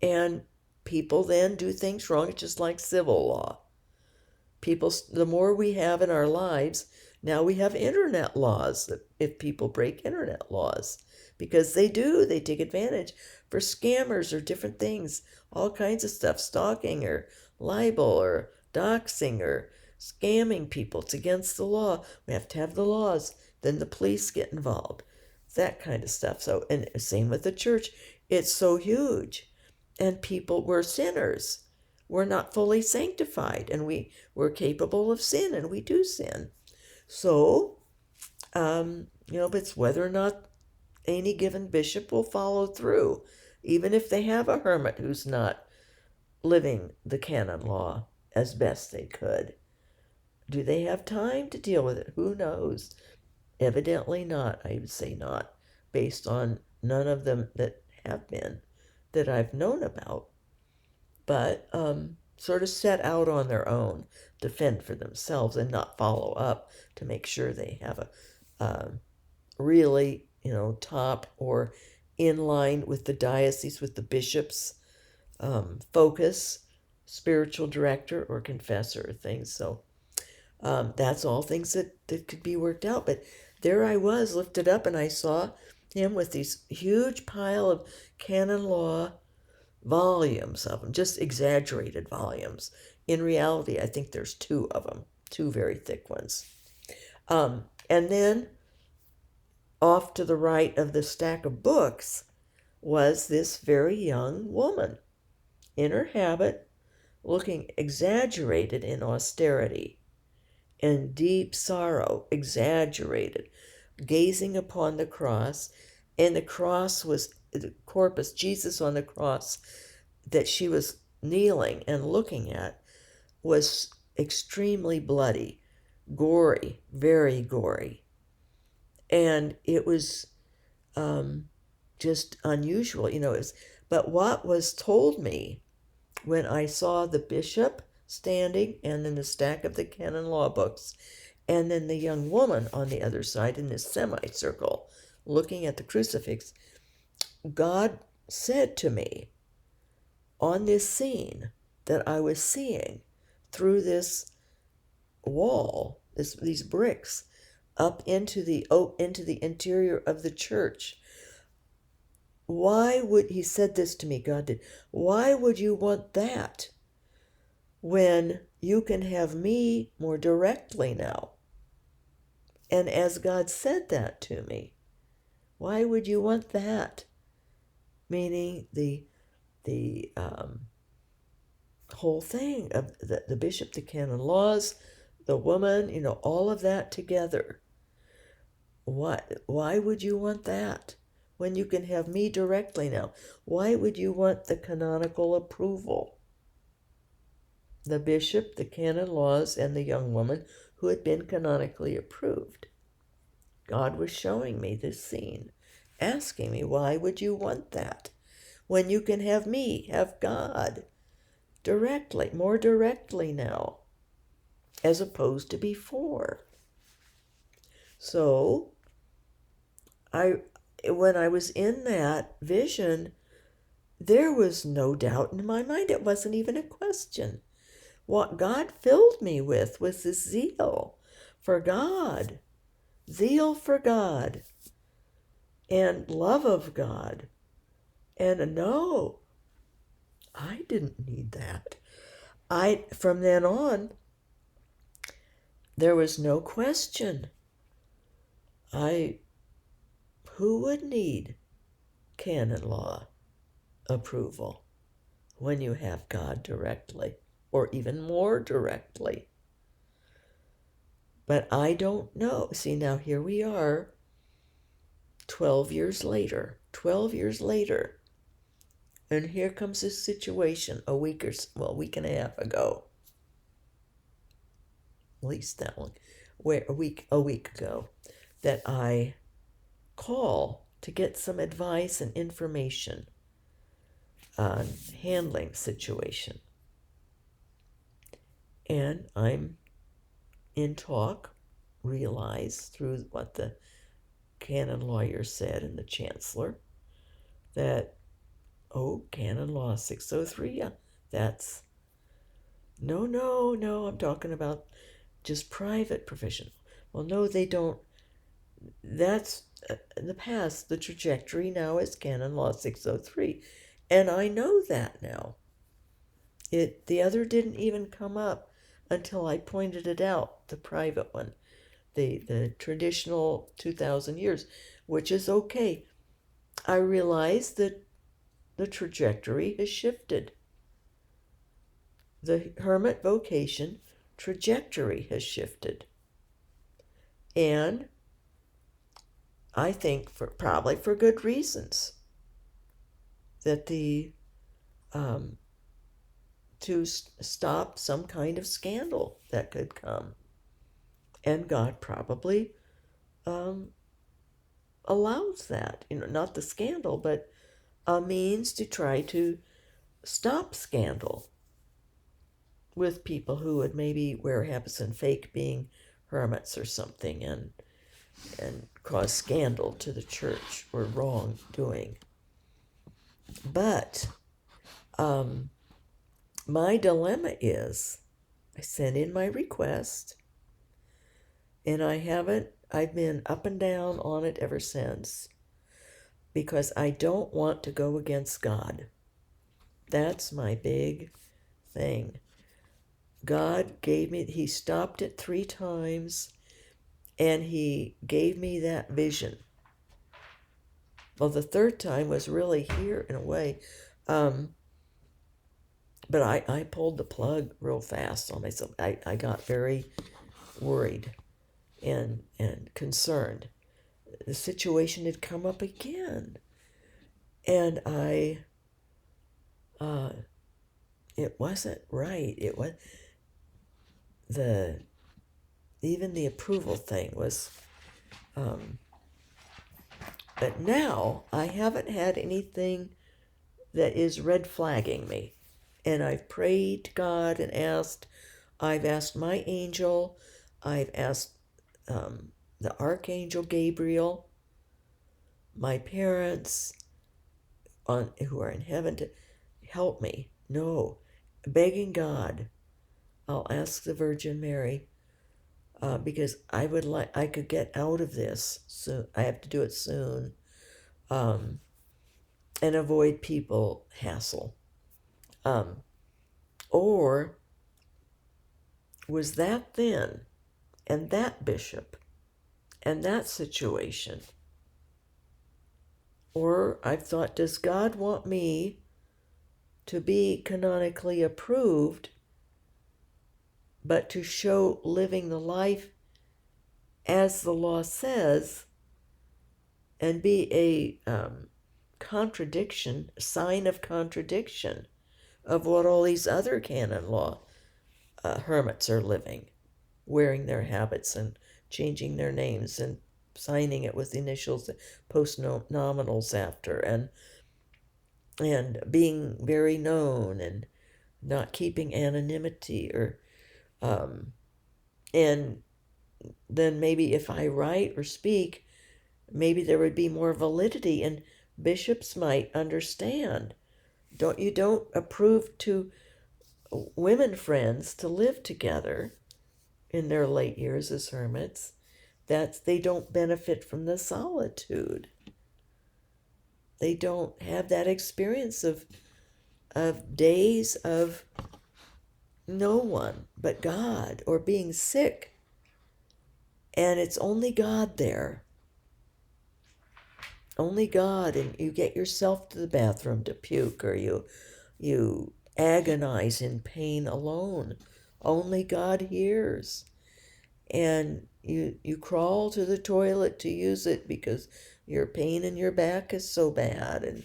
Speaker 1: and people then do things wrong. It's just like civil law. The more we have in our lives, now we have internet laws that if people break internet laws, because they take advantage for scammers or different things, all kinds of stuff, stalking or libel or doxing or scamming people. It's against the law. We have to have the laws. Then the police get involved, that kind of stuff. So, and same with the church. It's so huge. And we're sinners. We're not fully sanctified, and we're capable of sin, and we do sin. So, but it's whether or not any given bishop will follow through, even if they have a hermit who's not living the canon law as best they could. Do they have time to deal with it? Who knows? Evidently not. I would say not, based on none of them that have been that I've known about. But sort of set out on their own to fend for themselves and not follow up to make sure they have a really, top or in line with the diocese, with the bishop's focus, spiritual director or confessor or things. So that's all things that could be worked out. But there I was lifted up, and I saw him with these huge pile of canon law volumes of them, just exaggerated volumes. In reality, I think there's two of them, two very thick ones. And then off to the right of the stack of books was this very young woman in her habit, looking exaggerated in austerity and deep sorrow, exaggerated, gazing upon the cross. And the cross was the corpus, Jesus on the cross, that she was kneeling and looking at, was extremely bloody, gory, very gory. And it was just unusual, but what was told me when I saw the bishop standing and then the stack of the canon law books, and then the young woman on the other side in this semicircle looking at the crucifix, God said to me on this scene that I was seeing through this wall, these bricks, up into the interior of the church. He said this to me, God did, why would you want that when you can have me more directly now? And as God said that to me, why would you want that? Meaning the whole thing of the bishop, the canon laws, the woman, all of that together. Why would you want that when you can have me directly now? Why would you want the canonical approval? The bishop, the canon laws, and the young woman who had been canonically approved. God was showing me this scene, asking me, why would you want that when you can have me, have God directly, more directly now, as opposed to before? So, when I was in that vision, there was no doubt in my mind. It wasn't even a question. What God filled me with was this zeal for God, zeal for God, and love of God. And no, I didn't need that. From then on, there was no question. Who would need canon law approval when you have God directly, or even more directly? But I don't know. See, now here we are, 12 years later, and here comes this situation a week and a half ago, at least that one, a week ago, that I call to get some advice and information on handling situation. And I'm in talk, realize through what the canon lawyer said and the chancellor, that, canon law 603, yeah, that's, no, I'm talking about just private provision. Well, no, they don't. That's in the past. The trajectory now is canon law 603. And I know that now. The other didn't even come up until I pointed it out, the private one, the traditional 2,000 years, which is okay. I realize that the trajectory has shifted. The Hermit Vocation trajectory has shifted. And I think probably for good reasons, that to stop some kind of scandal that could come. And God probably allows that, not the scandal, but a means to try to stop scandal with people who would maybe wear habits and fake being hermits or something, and cause scandal to the church or wrongdoing. But my dilemma is, I sent in my request, and I've been up and down on it ever since, because I don't want to go against God. That's my big thing. God he stopped it 3 times, and he gave me that vision. Well, the 3rd time was really here in a way. But I pulled the plug real fast on myself. I got very worried and concerned. The situation had come up again. And it wasn't right. It was even the approval thing was, but now I haven't had anything that is red flagging me. And I've prayed to God and I've asked my angel, I've asked the Archangel Gabriel, my parents who are in heaven to help me. No, begging God. I'll ask the Virgin Mary, because I could get out of this soon. I have to do it soon, and avoid people hassle. Or was that then, and that bishop, and that situation? Or I've thought, does God want me to be canonically approved but to show living the life as the law says, and be a contradiction, sign of contradiction of what all these other canon law hermits are living, wearing their habits and changing their names and signing it with initials, post nominals after, and being very known and not keeping anonymity, or and then maybe if I write or speak, maybe there would be more validity, and bishops might understand. You don't approve to women friends to live together in their late years as hermits. They don't benefit from the solitude. They don't have that experience of days of no one but God, or being sick, and it's only God there. Only God, and you get yourself to the bathroom to puke, or you agonize in pain alone. Only God hears. And you crawl to the toilet to use it because your pain in your back is so bad,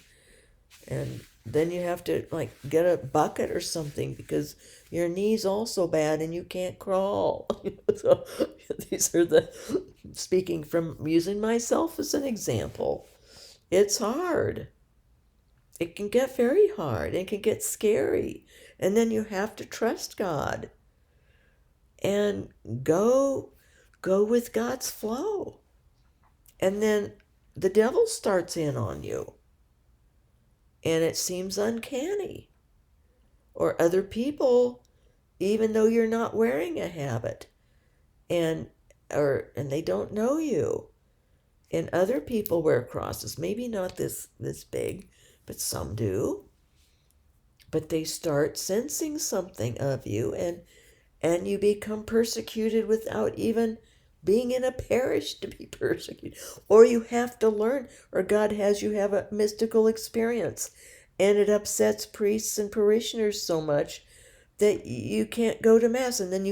Speaker 1: and then you have to like get a bucket or something because your knee's also bad and you can't crawl. So these are speaking from using myself as an example. It's hard. It can get very hard. It can get scary. And then you have to trust God and go with God's flow. And then the devil starts in on you. And it seems uncanny. Or other people, even though you're not wearing a habit, and they don't know you. And other people wear crosses, maybe not this big, but some do. But they start sensing something of you, and you become persecuted without even being in a parish to be persecuted. Or you have to learn, or God has you have a mystical experience, and it upsets priests and parishioners so much that you can't go to Mass. And then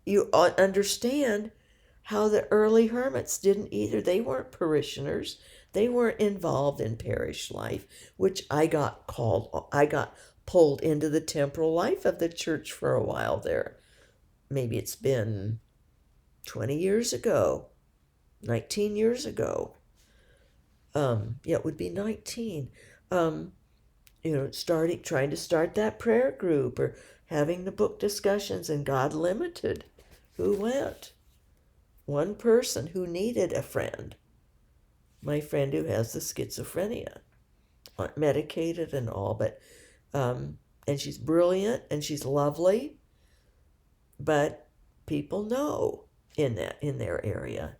Speaker 1: you understand how the early hermits didn't either. They weren't parishioners. They weren't involved in parish life, which I got pulled into the temporal life of the church for a while there. Maybe it's been 20 years ago, 19 years ago. Yeah, it would be 19. Trying to start that prayer group, or having the book discussions, and God limited who went. One person who needed a friend, my friend who has the schizophrenia, medicated and all, but and she's brilliant and she's lovely, but people know in their area,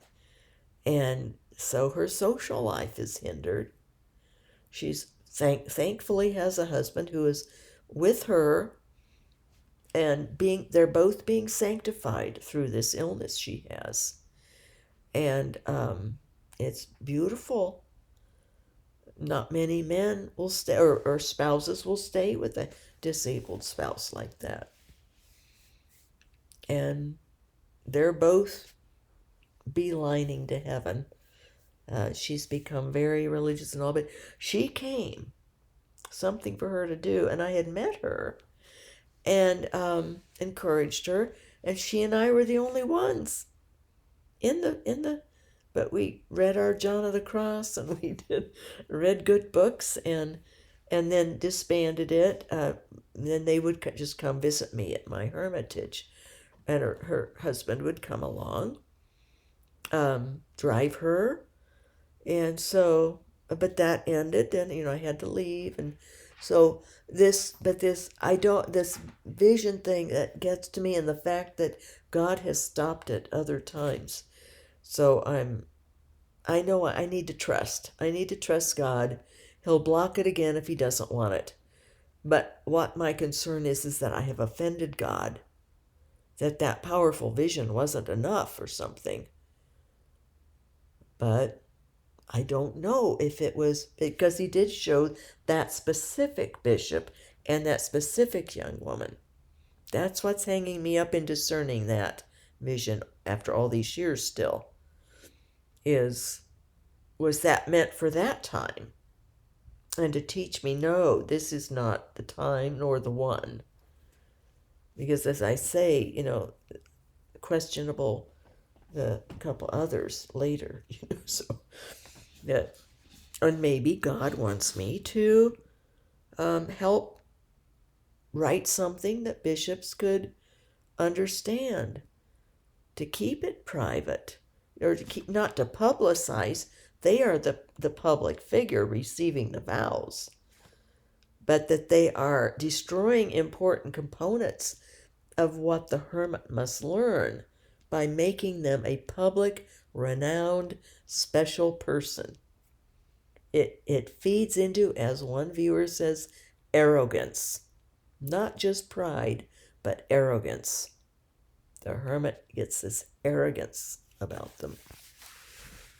Speaker 1: and so her social life is hindered. She's thankfully has a husband who is with her, and they're both being sanctified through this illness she has, and it's beautiful. Not many men will stay, or spouses will stay with a disabled spouse like that. And they're both beelining to heaven. She's become very religious and all, but she came, something for her to do. And I had met her and encouraged her, and she and I were the only ones in the but we read our John of the Cross, and we read good books, and then disbanded it. Then they would just come visit me at my hermitage, and her husband would come along, drive her, and so, but that ended, and I had to leave, and so this vision thing that gets to me, and the fact that God has stopped it other times. So I know I need to trust. I need to trust God. He'll block it again if he doesn't want it. But what my concern is that I have offended God, that powerful vision wasn't enough or something. But I don't know if it was, because he did show that specific bishop and that specific young woman That's what's hanging me up in discerning that vision after all these years still. Was that meant for that time? And to teach me, no, this is not the time nor the one. Because as I say, questionable the couple others later, so that, and maybe God wants me to help write something that bishops could understand, to keep it private, or to keep, not to publicize. They are the public figure receiving the vows, but that they are destroying important components of what the hermit must learn by making them a public, renowned, special person. It feeds into, as one viewer says, arrogance. Not just pride, but arrogance. The hermit gets this arrogance about them.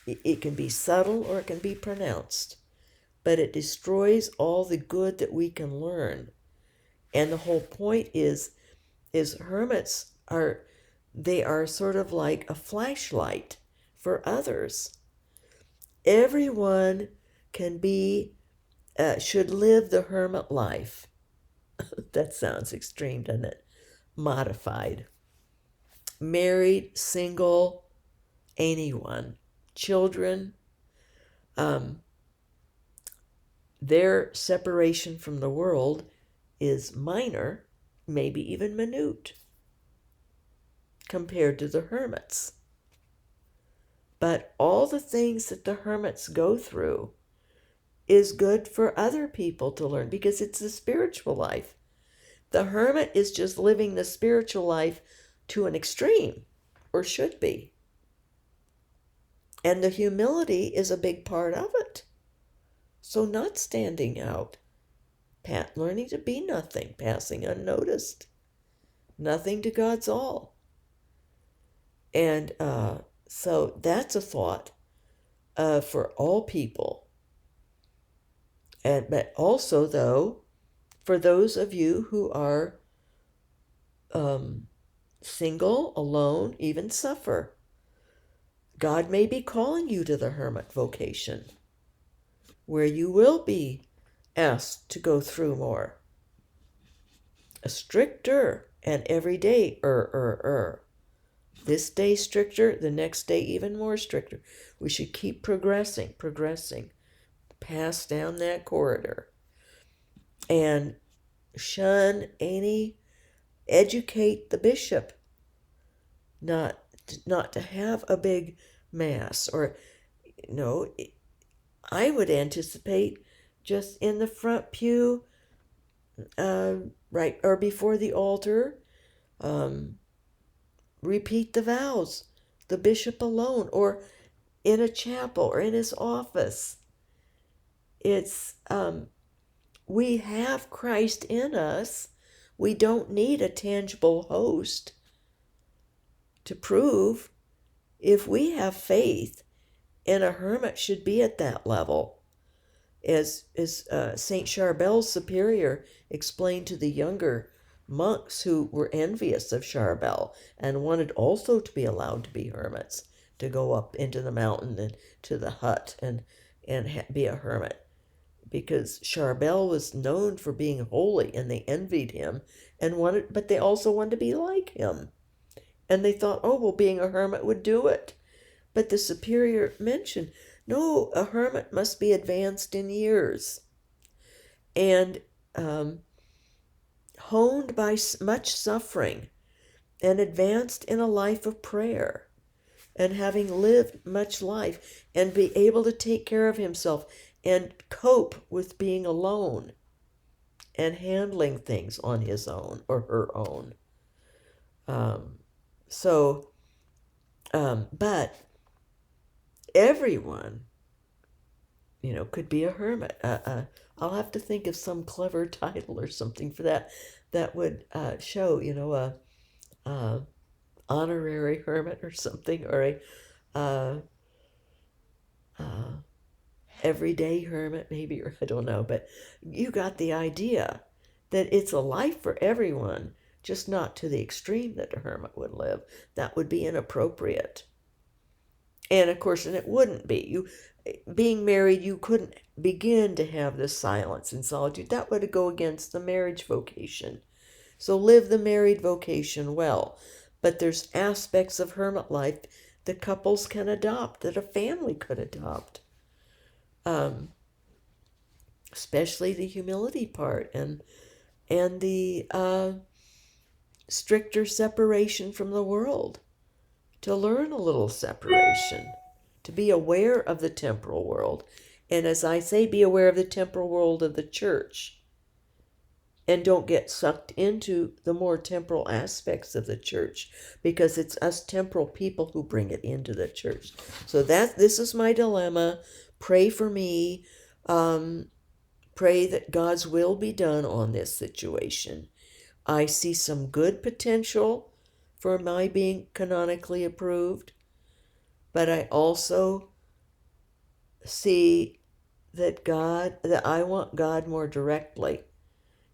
Speaker 1: It can be subtle or it can be pronounced, but it destroys all the good that we can learn. And the whole point is hermits they are sort of like a flashlight for others. Everyone can should live the hermit life. That sounds extreme, doesn't it? Modified. Married, single, anyone. Children. Their separation from the world is minor, maybe even minute, compared to the hermits. But all the things that the hermits go through is good for other people to learn, because it's a spiritual life. The hermit is just living the spiritual life to an extreme, or should be. And the humility is a big part of it. So not standing out, learning to be nothing, passing unnoticed, nothing to God's all. And so that's a thought for all people. But also, though, for those of you who are single, alone, even suffer, God may be calling you to the hermit vocation, where you will be asked to go through more. A stricter and every day, This day stricter, the next day even more stricter. We should keep progressing, pass down that corridor, and educate the bishop, not to have a big mass, or I would anticipate just in the front pew, right, or before the altar, repeat the vows, the bishop alone, or in a chapel, or in his office. It's we have Christ in us. We don't need a tangible host to prove. If we have faith, and a hermit should be at that level, as Saint Charbel's superior explained to the younger monks who were envious of Charbel and wanted also to be allowed to be hermits, to go up into the mountain and to the hut and be a hermit, because Charbel was known for being holy, and they envied him but they also wanted to be like him, and they thought, oh well, being a hermit would do it. But the superior mentioned, no, a hermit must be advanced in years and honed by much suffering, and advanced in a life of prayer, and having lived much life, and be able to take care of himself and cope with being alone and handling things on his own or her own. But everyone, could be a hermit. I'll have to think of some clever title or something for that would show, honorary hermit or something, or a everyday hermit maybe, or I don't know, but you got the idea that it's a life for everyone just not to the extreme that a hermit would live. That would be inappropriate. And of course, and it wouldn't be. Being married, you couldn't begin to have this silence and solitude. That would go against the marriage vocation. So live the married vocation well. But there's aspects of hermit life that couples can adopt, that a family could adopt. Especially the humility part and the stricter separation from the world. To learn a little separation, to be aware of the temporal world. And as I say, be aware of the temporal world of the church. And don't get sucked into the more temporal aspects of the church, because it's us temporal people who bring it into the church. So this is my dilemma. Pray for me. Pray that God's will be done on this situation. I see some good potential for my being canonically approved, but I also see that I want God more directly.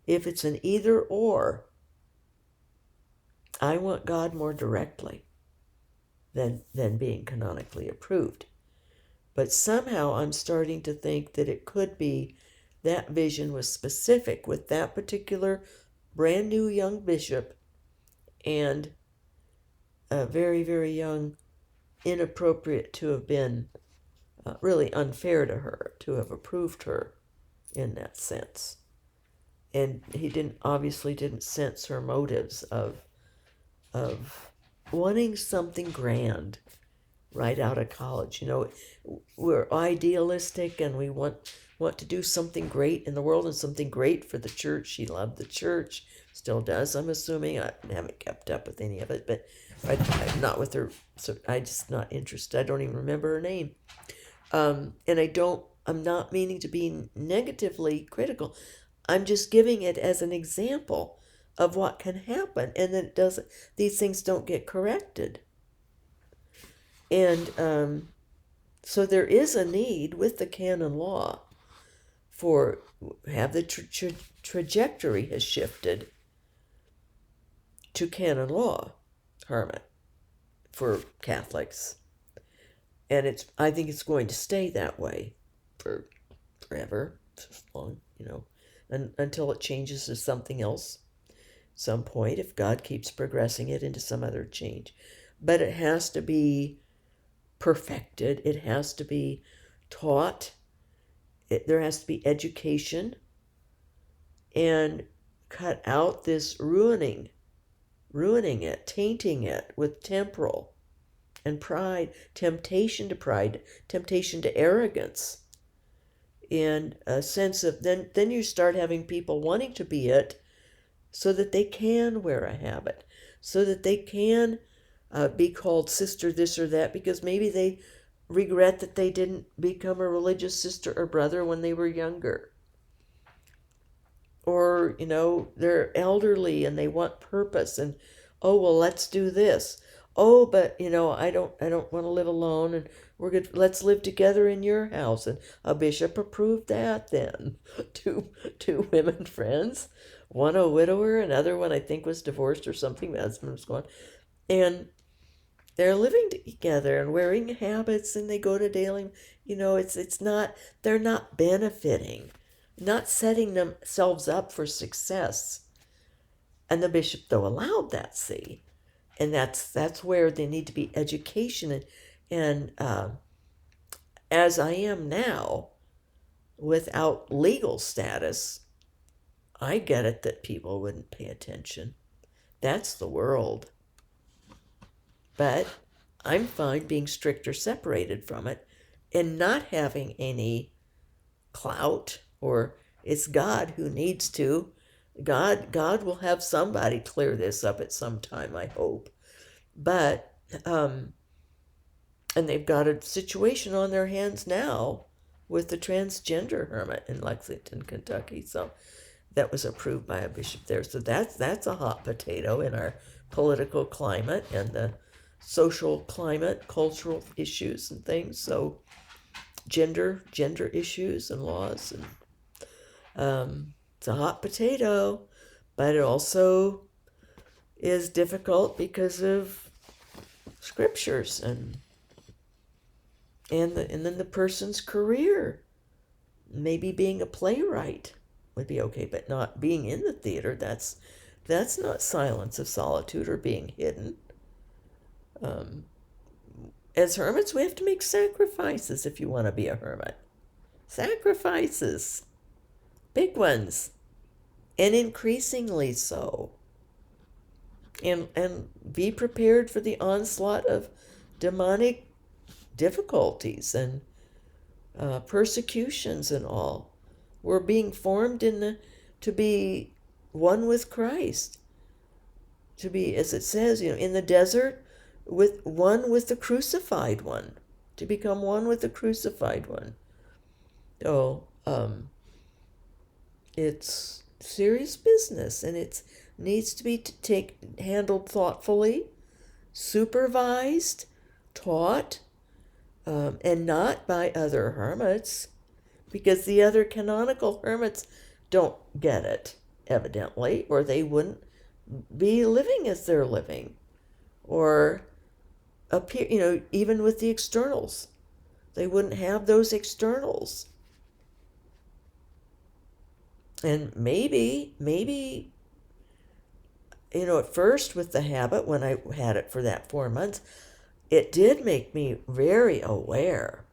Speaker 1: If it's an either or, I want God more directly than being canonically approved. But somehow I'm starting to think that it could be that vision was specific with that particular brand new young bishop and very, very young, inappropriate to have been really unfair to her, to have approved her in that sense. And he obviously didn't sense her motives of wanting something grand right out of college. We're idealistic and we want to do something great in the world and something great for the church. She loved the church, still does, I'm assuming. I haven't kept up with any of it, but I'm not with her, so I'm just not interested. I don't even remember her name. And I'm not meaning to be negatively critical. I'm just giving it as an example of what can happen, and that these things don't get corrected. And so there is a need with the canon law have the trajectory has shifted to canon law, hermit, for Catholics. And I think it's going to stay that way forever, as long, until it changes to something else, some point, if God keeps progressing it into some other change. But it has to be perfected. It has to be taught. There has to be education, and cut out this ruining it, tainting it with temporal and pride, temptation to pride, temptation to arrogance, and a sense of then you start having people wanting to be it so that they can wear a habit, so that they can be called sister this or that, because maybe they regret that they didn't become a religious sister or brother when they were younger. Or, they're elderly and they want purpose, and let's do this. But I don't want to live alone, and we're good. Let's live together in your house. And a bishop approved that then. Two women friends, one a widower, another one I think was divorced or something. The husband was gone, and they're living together and wearing habits, and they go to daily. It's not. They're not benefiting, not setting themselves up for success. And the bishop, though, allowed that, see. And that's where they need to be education. And as I am now, without legal status, I get it that people wouldn't pay attention. That's the world. But I'm fine being strict or separated from it and not having any clout, or it's God who needs to. God will have somebody clear this up at some time, I hope. But, and they've got a situation on their hands now with the transgender hermit in Lexington, Kentucky. So that was approved by a bishop there. So that's a hot potato in our political climate and the social climate, cultural issues and things. So gender issues and laws, and it's a hot potato, but it also is difficult because of scriptures and then the person's career. Maybe being a playwright would be okay, but not being in the theater. That's not silence of solitude or being hidden. As hermits, we have to make sacrifices if you want to be a hermit. Sacrifices, big ones, and increasingly so. And be prepared for the onslaught of demonic difficulties and persecutions and all. We're being formed to be one with Christ, to be, as it says, in the desert, with the crucified one, to become one with the crucified one. So it's serious business, and it needs to be handled thoughtfully, supervised, taught, and not by other hermits, because the other canonical hermits don't get it, evidently, or they wouldn't be living as they're living, or appear, even with the externals. They wouldn't have those externals. And maybe, at first with the habit, when I had it for that 4 months, it did make me very aware.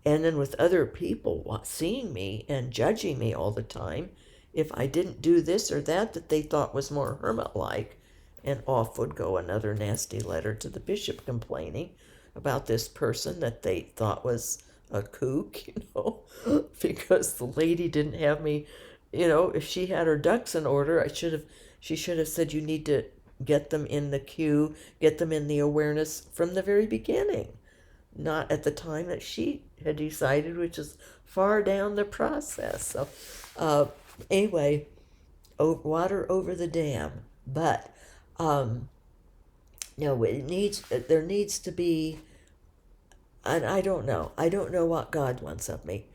Speaker 1: And then with other people seeing me and judging me all the time, if I didn't do this or that they thought was more hermit-like, and off would go another nasty letter to the bishop complaining about this person that they thought was a kook, because the lady didn't have me, if she had her ducks in order, she should have said, you need to get them in the queue, get them in the awareness from the very beginning, not at the time that she had decided, which is far down the process. So anyway, water over the dam. But no, there needs to be, and I don't know what God wants of me,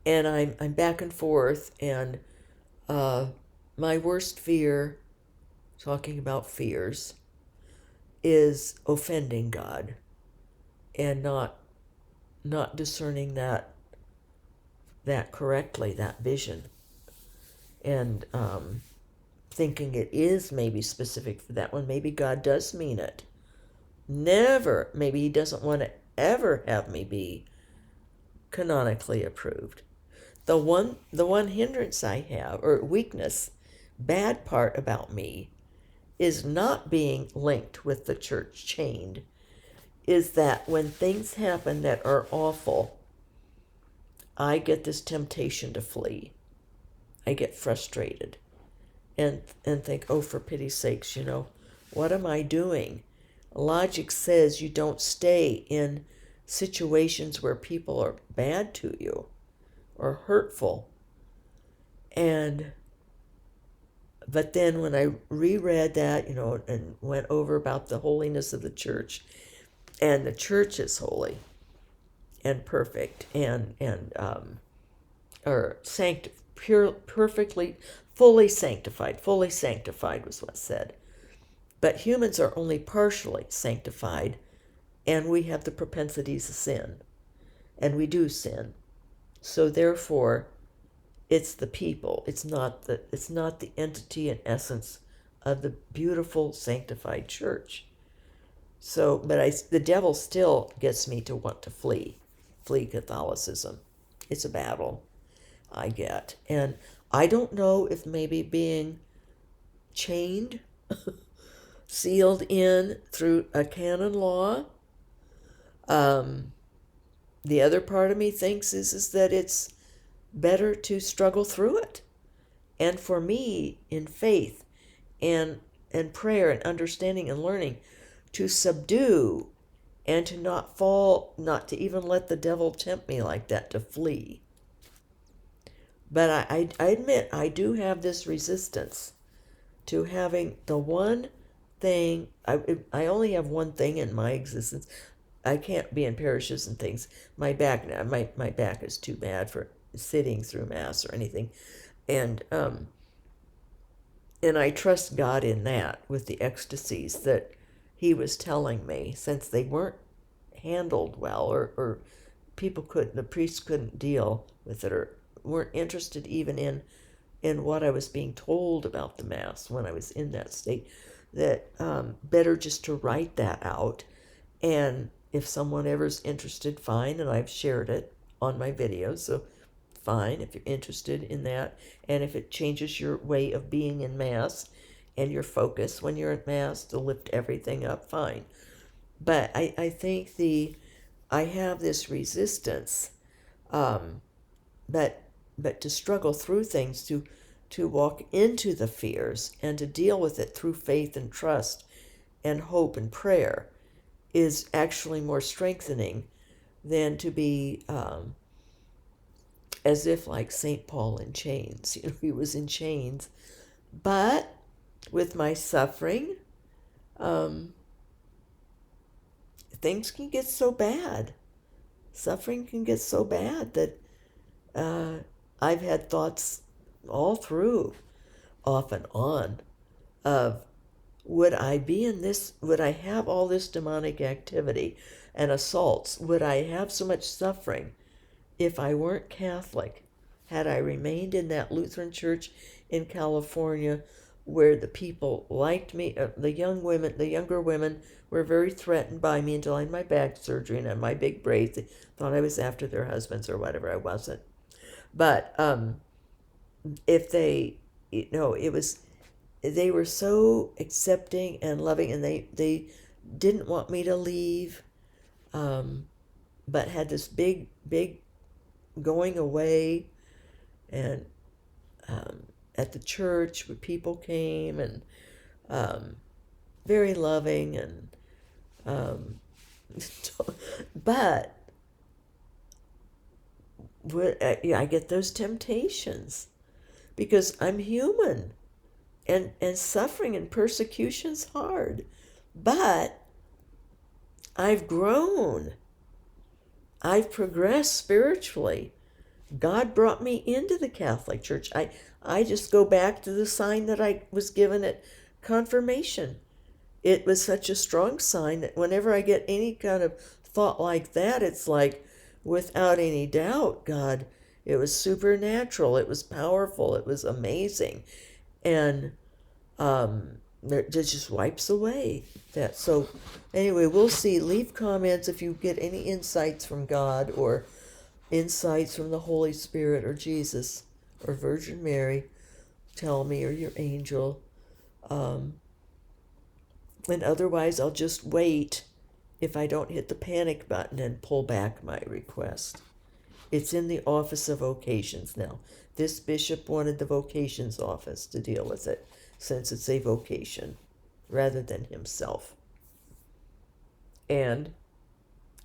Speaker 1: and I'm back and forth, and my worst fear, talking about fears, is offending God and not discerning that correctly, that vision, and thinking it is maybe specific for that one. Maybe God does mean it. Maybe he doesn't want to ever have me be canonically approved. The one hindrance I have, or weakness, bad part about me, is not being linked with the church chained, is that when things happen that are awful, I get this temptation to flee. I get frustrated and think, oh, for pity's sakes, what am I doing? Logic says you don't stay in situations where people are bad to you or hurtful. But then when I reread that, and went over about the holiness of the church, and the church is holy and perfect and perfectly, fully sanctified was what's said. But humans are only partially sanctified, and we have the propensities to sin, and we do sin. So therefore, it's the people. It's not the entity and essence of the beautiful sanctified church. So, but the devil still gets me to want to flee Catholicism. It's a battle I get, and I don't know if maybe being chained, sealed in through a canon law. The other part of me thinks is that it's better to struggle through it, and for me, in faith and prayer and understanding and learning, to subdue and to not to even let the devil tempt me like that, to flee. But I admit I do have this resistance to having the one thing. I only have one thing in my existence. I can't be in parishes and things. My back is too bad for sitting through mass or anything, and And I trust God in that with the ecstasies that he was telling me, since they weren't handled well, or people couldn't, the priests couldn't deal with it, or weren't interested even in what I was being told about the Mass when I was in that state, that better just to write that out. And if someone ever's interested, fine, and I've shared it on my videos, so fine if you're interested in that. And if it changes your way of being in Mass and your focus when you're at Mass to lift everything up, fine. But I think I have this resistance, um, but to struggle through things, to walk into the fears and to deal with it through faith and trust and hope and prayer is actually more strengthening than to be as if like St. Paul in chains. He was in chains. But with my suffering, um, things can get so bad. Suffering can get so bad that I've had thoughts all through, off and on, of would I be in this, would I have all this demonic activity and assaults? Would I have so much suffering if I weren't Catholic? Had I remained in that Lutheran church in California where the people liked me, the younger women were very threatened by me until I had my back surgery and had my big braids. They thought I was after their husbands or whatever. I wasn't. But if they, it was, they were so accepting and loving, and they didn't want me to leave, but had this big going away, and at the church where people came, and very loving, and but I get those temptations because I'm human. And suffering and persecution's hard. But I've grown. I've progressed spiritually. God brought me into the Catholic Church. I just go back to the sign that I was given at confirmation. It was such a strong sign that whenever I get any kind of thought like that, it's like, without any doubt, God, it was supernatural. It was powerful. It was amazing. And it just wipes away that. So anyway, we'll see. Leave comments if you get any insights from God, or insights from the Holy Spirit or Jesus or Virgin Mary. Tell me, or your angel. And otherwise, I'll just wait if I don't hit the panic button and pull back my request. It's in the Office of Vocations now. This bishop wanted the vocations office to deal with it, since it's a vocation, rather than himself. And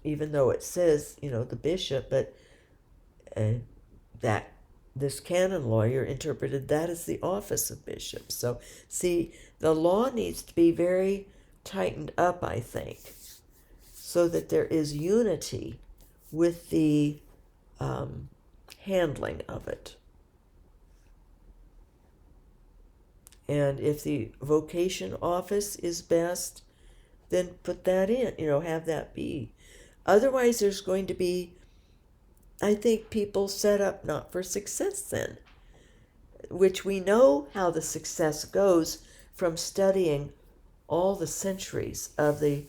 Speaker 1: even though it says, the bishop, but that this canon lawyer interpreted that as the office of bishop. So, see, the law needs to be very tightened up, I think, so that there is unity with the handling of it. And if the vocation office is best, then put that in, have that be. Otherwise, there's going to be, I think, people set up not for success then, which we know how the success goes from studying all the centuries of the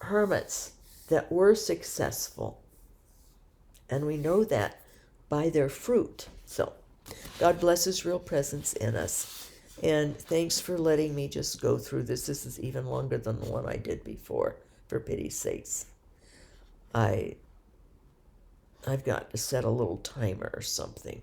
Speaker 1: hermits that were successful. And we know that by their fruit. So, God bless His real presence in us. And thanks for letting me just go through this. This is even longer than the one I did before, for pity's sakes. I've got to set a little timer or something.